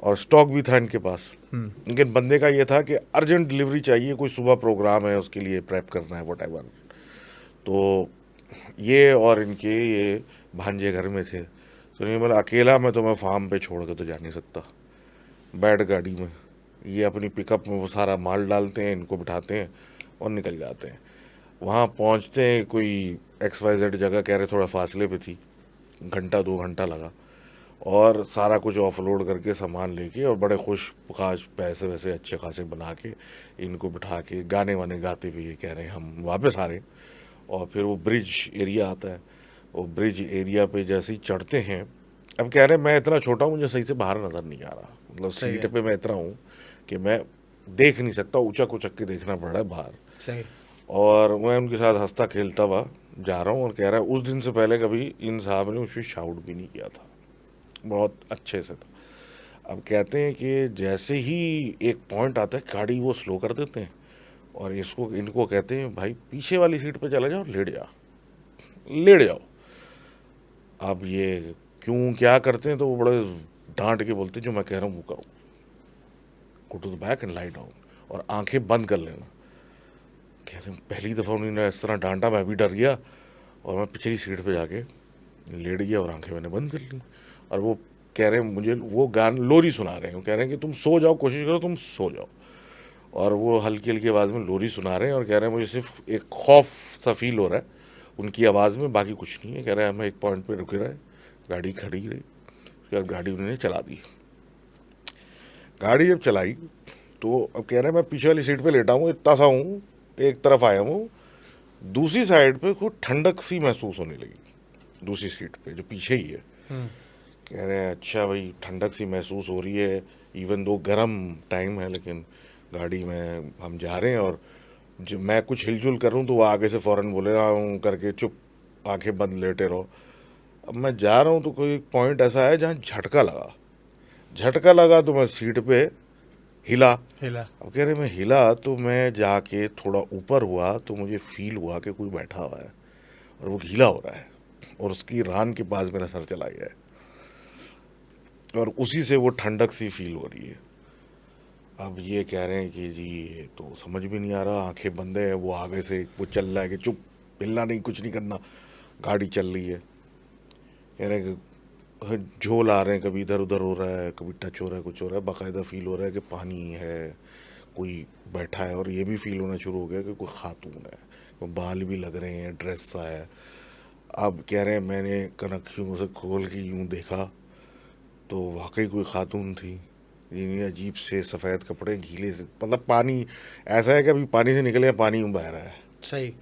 और स्टॉक भी था इनके पास। लेकिन बंदे का ये था कि अर्जेंट डिलीवरी चाहिए, कोई सुबह प्रोग्राम है उसके लिए प्रेप करना है, वटेवर। तो ये और इनके ये भांजे घर में थे, तो नहीं बोला अकेला मैं तुम्हें फार्म पे छोड़ के तो जा नहीं सकता। बैठ गाड़ी में, ये अपनी पिकअप में वो सारा माल डालते हैं, इनको बिठाते हैं और निकल जाते हैं। वहाँ पहुँचते हैं कोई XYZ जगह, कह रहे थोड़ा फासले पे थी, 1-2 घंटा लगा, और सारा कुछ ऑफलोड करके सामान लेके और बड़े खुश खाश पैसे वैसे अच्छे खासे बना के इनको बिठा के गाने वाने गाते हुए ये कह रहे हैं हम वापस आ रहे हैं। और फिर वो ब्रिज एरिया आता है, वो ब्रिज एरिया पे जैसे ही चढ़ते हैं, अब कह रहे हैं मैं इतना छोटा हूँ, मुझे सही से बाहर नज़र नहीं आ रहा, मतलब सही सीट है। पे मैं इतना हूँ कि मैं देख नहीं सकता, ऊंचा कुचक के देखना पड़ रहा है बाहर। सही। और मैं उनके साथ हंसता खेलता हुआ जा रहा हूँ और कह रहा है उस दिन से पहले कभी इन साहब ने उस पर शाउट भी नहीं किया था, बहुत अच्छे से था। अब कहते हैं कि जैसे ही एक पॉइंट आता है गाड़ी वो स्लो कर देते हैं और इनको कहते हैं भाई पीछे वाली सीट पे चला जाओ, लेट जाओ। अब ये क्यों क्या करते हैं, तो वो बड़े डांट के बोलते हैं जो मैं कह रहा हूँ वो करो, go to the back and lie down, और आंखें बंद कर लेना। कह रहे हैं पहली दफ़ा उन्होंने इस तरह डांटा, मैं भी डर गया और मैं पिछली सीट पे जाके लेट गया और आंखें मैंने बंद कर ली। और वो कह रहे हैं मुझे वो गान लोरी सुना रहे हैं, वो कह रहे हैं कि तुम सो जाओ, कोशिश करो तुम सो जाओ, और वो हल्की हल्की आवाज़ में लोरी सुना रहे हैं और कह रहे हैं मुझे सिर्फ एक खौफ सा फील हो रहा है उनकी आवाज़ में, बाकी कुछ नहीं है। कह रहे हैं हमें एक पॉइंट पे रुके रहे, गाड़ी खड़ी रही, उसके बाद गाड़ी उन्होंने चला दी। गाड़ी जब चलाई तो अब कह रहे हैं मैं पीछे वाली सीट पे लेटा हूँ, इतना सा हूँ, एक तरफ आया हूँ, दूसरी साइड पे कुछ ठंडक सी महसूस होने लगी, दूसरी सीट पे जो पीछे ही है। कह रहे हैं अच्छा भाई ठंडक सी महसूस हो रही है, इवन दो गर्म टाइम है, लेकिन गाड़ी में हम जा रहे हैं और जो मैं कुछ हिलजुल कर रहा हूँ तो वो आगे से फ़ौरन बोले रहा हूँ करके चुप, आंखें बंद लेटे रहो। अब मैं जा रहा हूँ तो कोई पॉइंट ऐसा है जहाँ झटका लगा तो मैं सीट पे हिला। हिला। अब कह रहे मैं हिला तो मैं जाके थोड़ा ऊपर हुआ तो मुझे फील हुआ कि कोई बैठा हुआ है और वो गीला हो रहा है और उसकी रान के पास मेरा सर चला गया है और उसी से वो ठंडक सी फील हो रही है। अब ये कह रहे हैं कि जी ये तो समझ भी नहीं आ रहा, आंखें बंद है, वो आगे से वो चल रहा है कि चुप, हिलना नहीं, कुछ नहीं करना, गाड़ी चल रही है। कह रहे हैं कि झोल आ रहे हैं, कभी इधर उधर हो रहा है, कभी टच हो रहा है, कुछ हो रहा है, बाकायदा फील हो रहा है कि पानी है, कोई बैठा है और ये भी फील होना शुरू हो गया कि कोई खातून है, कोई बाल भी लग रहे हैं, ड्रेस सा है। अब कह रहे हैं मैंने कनखियों से खोल के यूँ देखा तो वाकई कोई खातून थी, इन्हीं अजीब से सफ़ेद कपड़े, गीले से, मतलब पानी ऐसा है कि अभी पानी से निकले हैं, पानी यूँ बह रहा है। सही।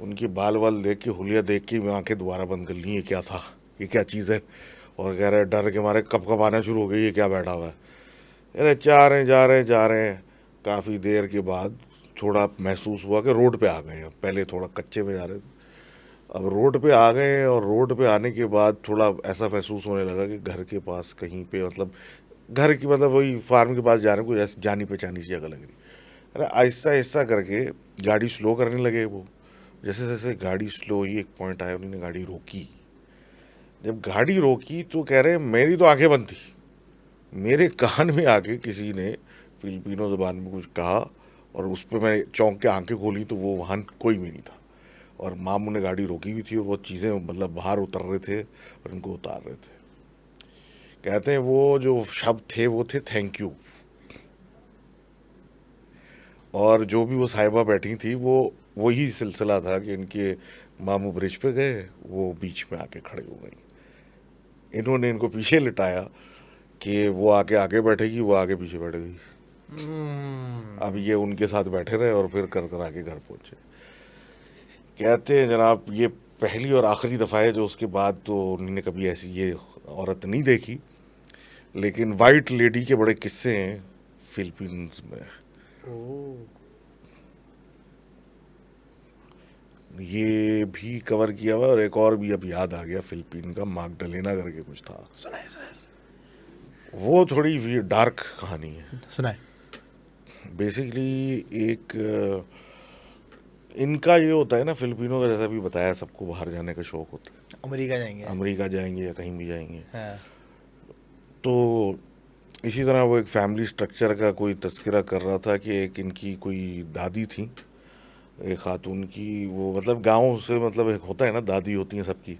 उनके बाल वाल देख के, हुलिया देख के मैं आंखें दोबारा बंद कर ली, ये क्या था, ये क्या चीज़ है। और कह रहे डर के मारे कप कप आना शुरू हो गई, ये क्या बैठा हुआ है। अरे जा रहे हैं। काफ़ी देर के बाद थोड़ा महसूस हुआ कि रोड पे आ गए हैं, पहले थोड़ा कच्चे में जा रहे थे, अब रोड पे आ गए। और रोड पे आने के बाद थोड़ा ऐसा महसूस होने लगा कि घर के पास कहीं पे, मतलब घर की, मतलब वही फार्म के पास जा रहे हैं, कोई ऐसी जानी पहचानी सी जगह लग रही। अरे आहिस्ता आहिस्ता करके गाड़ी स्लो करने लगे वो। जैसे जैसे गाड़ी स्लो हुई, एक पॉइंट आया, उन्होंने गाड़ी रोकी। जब गाड़ी रोकी तो कह रहे मेरी तो आंखें बंद थी, मेरे कान में आके किसी ने फिलिपिनो ज़बान में कुछ कहा और उस पर मैं चौंक के आंखें खोली तो वो वहाँ कोई भी नहीं था और मामू ने गाड़ी रोकी हुई थी और वो चीज़ें मतलब बाहर उतर रहे थे और उनको उतार रहे थे। कहते हैं वो जो शब्द थे वो थे थैंक यू। और जो भी वो साहिबा बैठी थी वो वही सिलसिला था कि इनके मामू ब्रिज पे गए, वो बीच में आके खड़े हो गई, इन्होंने इनको पीछे लिटाया कि वो आके आगे बैठेगी, वो आगे पीछे बैठेगी। अब ये उनके साथ बैठे रहे और फिर कर कर आके घर पहुंचे। कहते हैं जनाब ये पहली और आखिरी दफ़ा है जो उसके बाद तो उन्होंने कभी ऐसी ये औरत नहीं देखी, लेकिन वाइट लेडी के बड़े किस्से हैं फिलीपींस में। ये भी कवर किया हुआ और एक और भी अब याद आ गया, फिलिपीन का मार्गडलेना करके कुछ था, वो थोड़ी डार्क कहानी है। सुनाए। बेसिकली एक इनका ये होता है ना, फिलिपिनो का, जैसा भी बताया, सबको बाहर जाने का शौक होता है, अमेरिका जाएंगे। अमेरिका जाएंगे या कहीं भी जाएंगे। हाँ। तो इसी तरह वो एक फैमिली स्ट्रक्चर का कोई तस्करा कर रहा था कि एक इनकी कोई दादी थी, एक खातून की, वो मतलब गांव से, मतलब एक होता है ना, दादी होती हैं सबकी,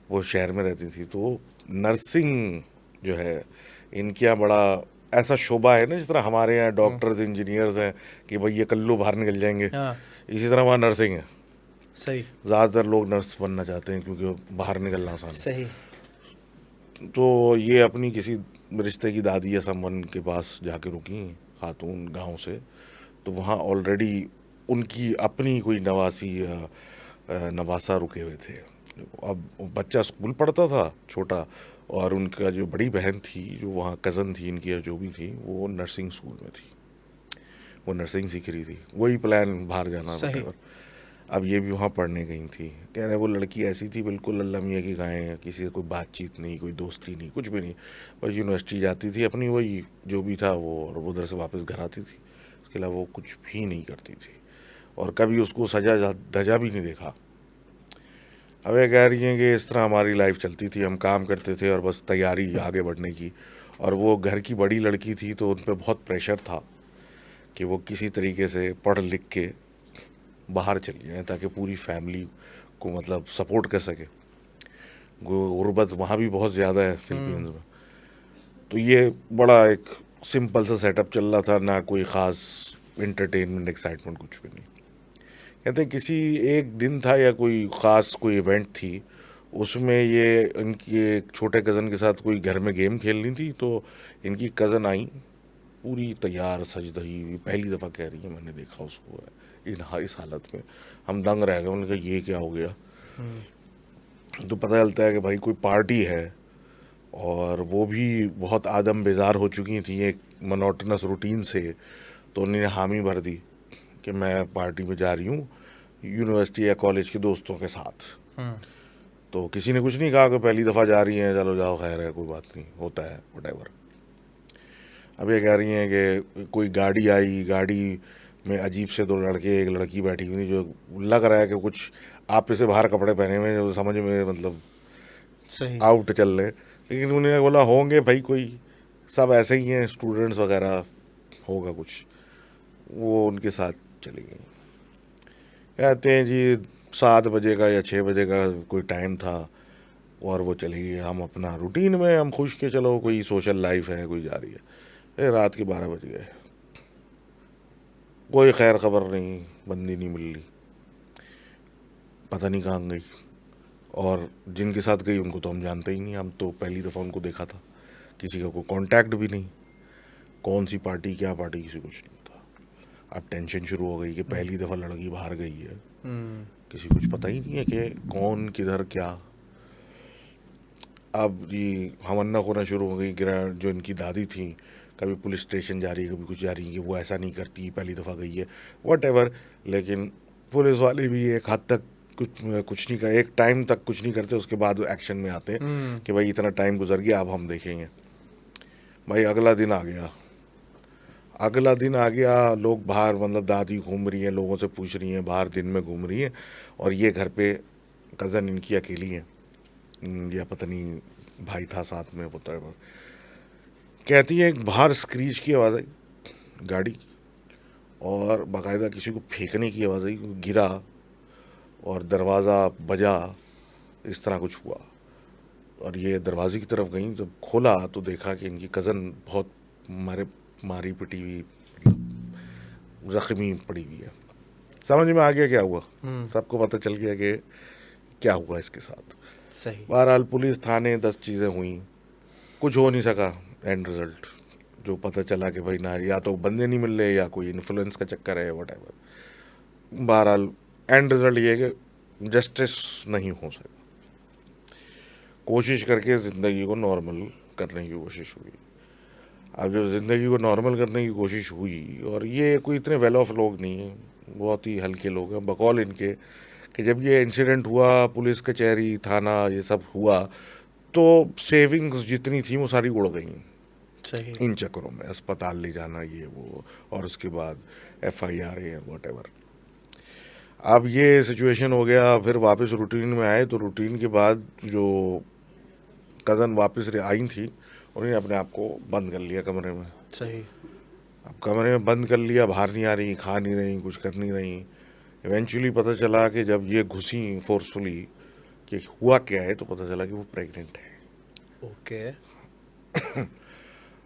वो शहर में रहती थी। तो नर्सिंग जो है इनके यहाँ बड़ा ऐसा शोभा है ना, जिस तरह हमारे यहाँ डॉक्टर्स इंजीनियर्स हैं कि भाई ये कल्लू बाहर निकल जाएंगे, हाँ। इसी तरह वहाँ नर्सिंग है। सही। ज़्यादातर लोग नर्स बनना चाहते हैं क्योंकि बाहर निकलना आसान है। सही। तो ये अपनी किसी रिश्ते की दादी या समवन के पास जाके रुकी, खातून गांव से। तो वहाँ ऑलरेडी उनकी अपनी कोई नवासी या नवासा रुके हुए थे। अब बच्चा स्कूल पढ़ता था छोटा, और उनका जो बड़ी बहन थी, जो वहाँ कज़न थी इनकी या जो भी थी, वो नर्सिंग स्कूल में थी, वो नर्सिंग सीख रही थी, वही प्लान बाहर जाना। सही। अब ये भी वहाँ पढ़ने गई थी। कह रहे वो लड़की ऐसी थी बिल्कुल अल्लाह मियाँ की गायें, किसी से कोई बातचीत नहीं, कोई दोस्ती नहीं, कुछ भी नहीं, बस यूनिवर्सिटी जाती थी अपनी, वही जो भी था वो, और उधर से वापस घर आती थी, उसके अलावा वो कुछ भी नहीं करती थी और कभी उसको सजा धजा भी नहीं देखा। अब ये कह रही हैं कि इस तरह हमारी लाइफ चलती थी, हम काम करते थे और बस तैयारी आगे बढ़ने की, और वो घर की बड़ी लड़की थी तो उन पर बहुत प्रेशर था कि वो किसी तरीके से पढ़ लिख के बाहर चली जाए ताकि पूरी फैमिली को मतलब सपोर्ट कर सके। गुर्बत वहाँ भी बहुत ज़्यादा है फिलीपींस में। तो ये बड़ा एक सिंपल सा सेटअप चल रहा था, ना कोई ख़ास इंटरटेनमेंट एक्साइटमेंट, कुछ भी नहीं। कहते हैं किसी एक दिन था या कोई ख़ास कोई इवेंट थी, उसमें ये इनकी एक छोटे कज़न के साथ कोई घर में गेम खेलनी थी। तो इनकी कज़न आई पूरी तैयार सज धजी हुई, पहली दफ़ा कह रही है मैंने देखा उसको इस हालत में। हम दंग रह गए, उन्होंने कहा ये क्या हो गया। तो पता चलता है कि भाई कोई पार्टी है और वो भी बहुत आदम बेजार हो चुकी थी एक मोनोटोनस रूटीन से। तो उन्होंने हामी भर दी कि मैं पार्टी में जा रही हूँ यूनिवर्सिटी या कॉलेज के दोस्तों के साथ। तो किसी ने कुछ नहीं कहा कि पहली दफ़ा जा रही हैं, चलो जाओ, खैर है, कोई बात नहीं, होता है, व्हाटएवर। अब ये कह रही हैं कि कोई गाड़ी आई, गाड़ी में अजीब से दो लड़के एक लड़की बैठी हुई थी, जो लग रहा है कि कुछ आप से बाहर कपड़े पहने हुए हैं, जो समझ में मतलब सही। आउट चल रहे। लेकिन उन्होंने बोला होंगे भाई कोई, सब ऐसे ही हैं स्टूडेंट्स वगैरह, होगा कुछ, वो उनके साथ चली गई। कहते हैं जी 7 बजे का या 6 बजे का कोई टाइम था और वो चली गई। हम अपना रूटीन में, हम खुश के चलो कोई सोशल लाइफ है, कोई जा रही है। रात के 12 बज गए, कोई खैर खबर नहीं, बंदी नहीं मिल रही, पता नहीं कहाँ गई। और जिनके साथ गई उनको तो हम जानते ही नहीं, हम तो पहली दफ़ा उनको देखा था, किसी का कोई कांटेक्ट भी नहीं, कौन सी पार्टी क्या पार्टी किसी कुछ नहीं था। अब टेंशन शुरू हो गई कि पहली दफ़ा लड़की बाहर गई है, किसी कुछ पता ही नहीं है कि कौन किधर क्या। अब जी हमन्ना होना शुरू हो गई, जो इनकी दादी थी, कभी पुलिस स्टेशन जा रही है, कभी कुछ जा रही है कि वो ऐसा नहीं करती, पहली दफ़ा गई है, वट। लेकिन पुलिस वाले भी एक हद तक कुछ नहीं कर, एक टाइम तक कुछ नहीं करते, उसके बाद एक्शन में आते हैं कि भाई इतना टाइम गुजर गया, अब हम देखेंगे। भाई अगला दिन आ गया, अगला दिन आ गया, लोग बाहर, मतलब दादी घूम रही हैं, लोगों से पूछ रही हैं, बाहर दिन में घूम रही हैं, और ये घर पे कज़न इनकी अकेली है, या पता नहीं भाई था साथ में, पता है। कहती है एक बाहर स्क्रीच की आवाज़ आई गाड़ी की, और बाकायदा किसी को फेंकने की आवाज़ आई, गिरा और दरवाज़ा बजा, इस तरह कुछ हुआ। और ये दरवाजे की तरफ गई, जब खोला तो देखा कि इनकी कज़न बहुत मारी पिटी हुई, मतलब ज़ख्मी पड़ी हुई है। समझ में आ गया क्या हुआ, सबको पता चल गया कि क्या हुआ इसके साथ। सही। बहरहाल पुलिस थाने 10 चीज़ें हुई, कुछ हो नहीं सका। एंड रिजल्ट जो पता चला कि भाई ना, या तो बंदे नहीं मिल रहे, या कोई इन्फ्लुएंस का चक्कर है, वट एवर। बहरहाल एंड रिजल्ट ये है कि जस्टिस नहीं हो सका। कोशिश करके ज़िंदगी को नॉर्मल करने की कोशिश हुई। अब जब ज़िंदगी को नॉर्मल करने की कोशिश हुई, और ये कोई इतने वेल ऑफ लोग नहीं हैं, बहुत ही हल्के लोग हैं, बकौल इनके कि जब ये इंसिडेंट हुआ, पुलिस कचहरी थाना ये सब हुआ, तो सेविंग्स जितनी थी वो सारी उड़ गई सही। इन चक्करों में, अस्पताल ले जाना ये वो, और उसके बाद FIR है वट एवर। अब ये सिचुएशन हो गया, फिर वापस रूटीन में आए, तो रूटीन के बाद जो कज़न वापस आई थी, उन्होंने अपने आप को बंद कर लिया कमरे में। सही। अब कमरे में बंद कर लिया, बाहर नहीं आ रही, खा नहीं रही, कुछ कर नहीं रही। इवेंचुअली पता चला कि जब ये घुसी फोर्सफुली कि हुआ क्या है, तो पता चला कि वो प्रेग्नेंट है। ओके।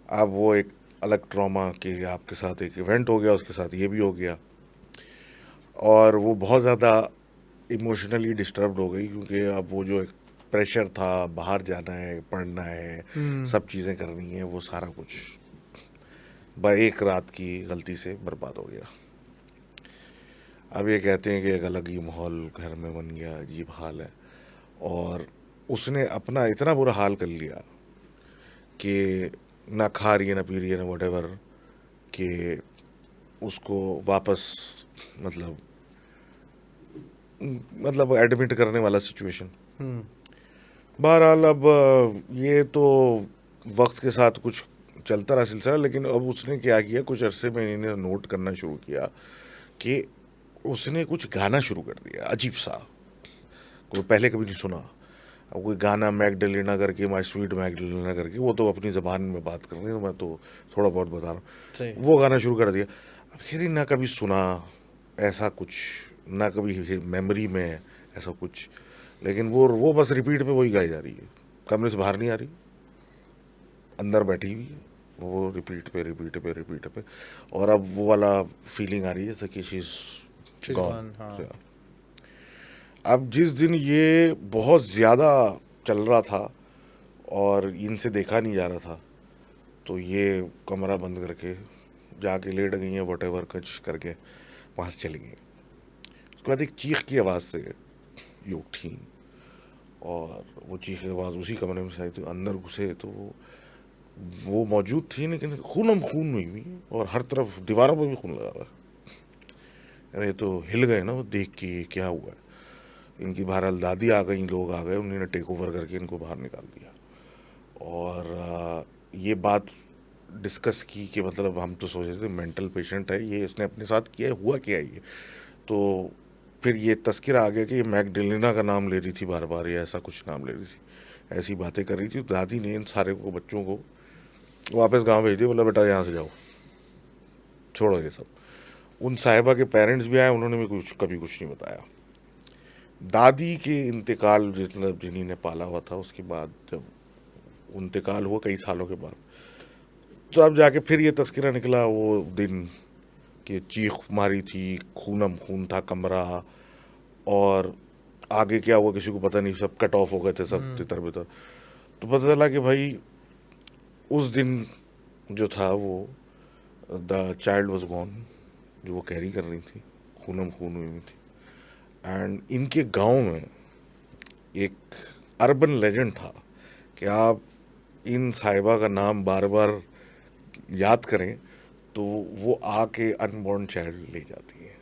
अब वो एक अलग ट्रॉमा कि आपके साथ एक इवेंट हो गया, उसके साथ ये भी हो गया, और वो बहुत ज़्यादा इमोशनली डिस्टर्ब्ड हो गई, क्योंकि अब वो जो एक प्रेशर था, बाहर जाना है, पढ़ना है, सब चीज़ें करनी है, वो सारा कुछ एक रात की गलती से बर्बाद हो गया। अब ये कहते हैं कि एक अलग ही माहौल घर में बन गया, अजीब हाल है, और उसने अपना इतना बुरा हाल कर लिया कि ना खा रही है, ना पी रही है, ना वट एवर, कि उसको वापस मतलब एडमिट करने वाला सिचुएशन। बहरहाल अब ये तो वक्त के साथ कुछ चलता रहा सिलसिला, लेकिन अब उसने क्या किया, कुछ अरसे में इन्हें नोट करना शुरू किया कि उसने कुछ गाना शुरू कर दिया अजीब सा, कोई पहले कभी नहीं सुना। अब कोई गाना मैगडलेना करके, माई स्वीट मैगडलेना करके, वो तो अपनी ज़बान में बात कर रहे हैं, मैं तो थोड़ा बहुत बता रहा हूँ, वो गाना शुरू कर दिया। अब खैर ना कभी सुना ऐसा कुछ, ना कभी मेमोरी में ऐसा कुछ, लेकिन वो बस रिपीट पे वही गाई जा रही है, कमरे से बाहर नहीं आ रही, अंदर बैठी हुई वो रिपीट पे, और अब वो वाला फीलिंग आ रही है जैसे कि शीज गॉन। अब जिस दिन ये बहुत ज़्यादा चल रहा था और इनसे देखा नहीं जा रहा था, तो ये कमरा बंद करके जाके लेट गई हैं, वट एवर कुछ करके वहाँ से चली गई। उसके बाद एक चीख की आवाज़ से ये उठी, और वो चीख की आवाज़ उसी कमरे में से आई, तो अंदर घुसे तो वो मौजूद थी, लेकिन खून हुई हुई, और हर तरफ दीवारों पर भी खून लगा था। अरे तो हिल गए ना वो देख के, क्या हुआ है। इनकी बहरहाल दादी आ गई, लोग आ गए, उन्होंने टेक ओवर करके इनको बाहर निकाल दिया। और ये बात डिस्कस की कि मतलब हम तो सोच रहे थे मेंटल पेशेंट है ये, इसने अपने साथ किया है, हुआ क्या है ये। तो फिर ये तस्करा आ गया कि ये मैगडेलिना का नाम ले रही थी बार बार, या ऐसा कुछ नाम ले रही थी, ऐसी बातें कर रही थी। दादी ने इन सारे को बच्चों को वापस गांव भेज दिया, बोला बेटा यहाँ से जाओ, छोड़ो ये सब। उन साहिबा के पेरेंट्स भी आए, उन्होंने भी कभी कुछ नहीं बताया। दादी के इंतकाल मतलब जिन्हीं ने पाला हुआ था, उसके बाद जब इंतकाल हुआ कई सालों के बाद, तो अब जाके फिर ये तस्करा निकला वो दिन कि चीख मारी थी, खूनम खून था कमरा, और आगे क्या हुआ किसी को पता नहीं, सब कट ऑफ हो गए थे, सब तितर बितर। तो पता चला कि भाई उस दिन जो था वो द चाइल्ड वॉज गॉन, जो वो कैरी कर रही थी, खूनम खून हुई थी। एंड इनके गांव में एक अर्बन लेजेंड था कि आप इन साहिबा का नाम बार बार याद करें तो वो आके अनबॉर्न चाइल्ड ले जाती है।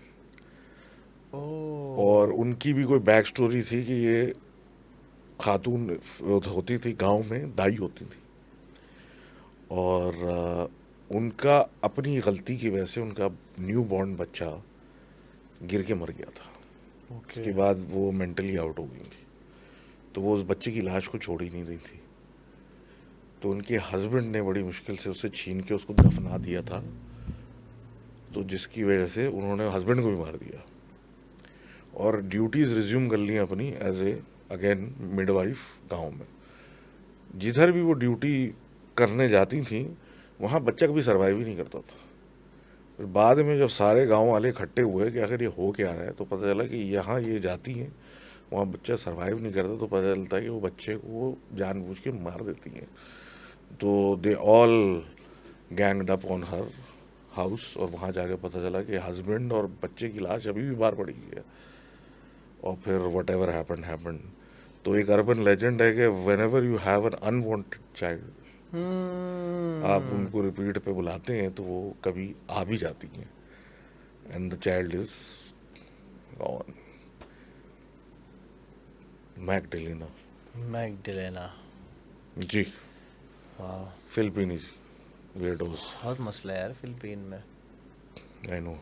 और उनकी भी कोई बैक स्टोरी थी कि ये खातून होती थी गांव में, दाई होती थी, और उनका अपनी गलती की वजह से उनका न्यू बॉर्न बच्चा गिर के मर गया था। उसके बाद वो मेंटली आउट हो गई थी, तो वो उस बच्चे की लाश को छोड़ ही नहीं रही थी। तो उनके हस्बैंड ने बड़ी मुश्किल से उसे छीन के उसको दफना दिया था, तो जिसकी वजह से उन्होंने हस्बैंड को भी मार दिया और ड्यूटीज़ रिज्यूम कर ली अपनी एज ए अगेन मिडवाइफ गांव में। जिधर भी वो ड्यूटी करने जाती थी वहाँ बच्चा कभी सर्वाइव ही नहीं करता था। फिर बाद में जब सारे गांव वाले इकट्ठे हुए कि आखिर ये हो क्या रहा है, तो पता चला कि यहाँ ये जाती हैं, वहाँ बच्चा सर्वाइव नहीं करता, तो पता चलता है कि वो बच्चे को जानबूझ के मार देती हैं। तो they all ganged up on her house, और वहाँ जाके पता चला कि हस्बैंड और बच्चे की लाश अभी भी बाहर पड़ी है। और फिर वट एवर हैपन। तो एक अर्बन लेजेंड है कि when ever you have an unwanted child, आप उनको रिपीट पे बुलाते हैं तो वो कभी आ भी जाती हैं, and the child is gone. Magdalena ji, वाह, फिलिपीनीज वियर्डोस। बहुत मसला है यार फिलिपीन में। I know.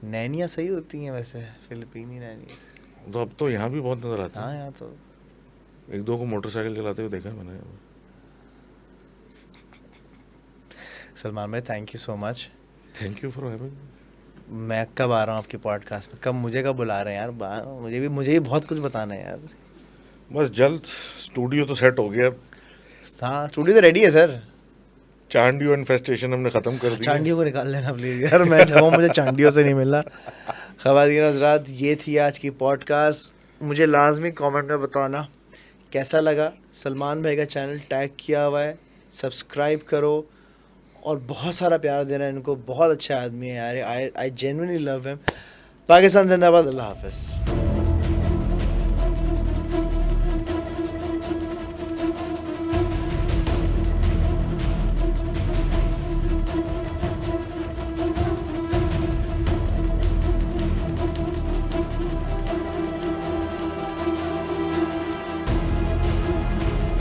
नैनियाँ सही होती हैं वैसे, फिलिपीनी नैनियाँ। तो अब तो यहाँ भी बहुत नजर आती हाँ है। यहाँ तो एक दो को मोटरसाइकिल चलाते हुए देखा है मैंने। सलमान भाई thank you so much. Thank you for having. मैं कब आ रहा हूँ आपके पॉडकास्ट में, कब मुझे कब बुला रहे हैं यार? मुझे भी बहुत कुछ बताना है यार। बस जल्द, स्टूडियो तो सेट हो गया। हाँ स्टूडियो तो रेडी है सर। चांडियो इन्फेस्टेशन हमने खत्म कर दिया। चांडियों को निकाल देना प्लीज यार, मैं चाहूँ मुझे चांडियों से नहीं मिलना। ख़वातीन हज़रात, ये थी आज की पॉडकास्ट। मुझे लाजमी कमेंट में बताना कैसा लगा। सलमान भाई का चैनल टैग किया हुआ है, सब्सक्राइब करो और बहुत सारा प्यार देना इनको। बहुत अच्छा आदमी है यार, I genuinely love him. Pakistan जिंदाबाद। अल्लाह हाफ़िज़।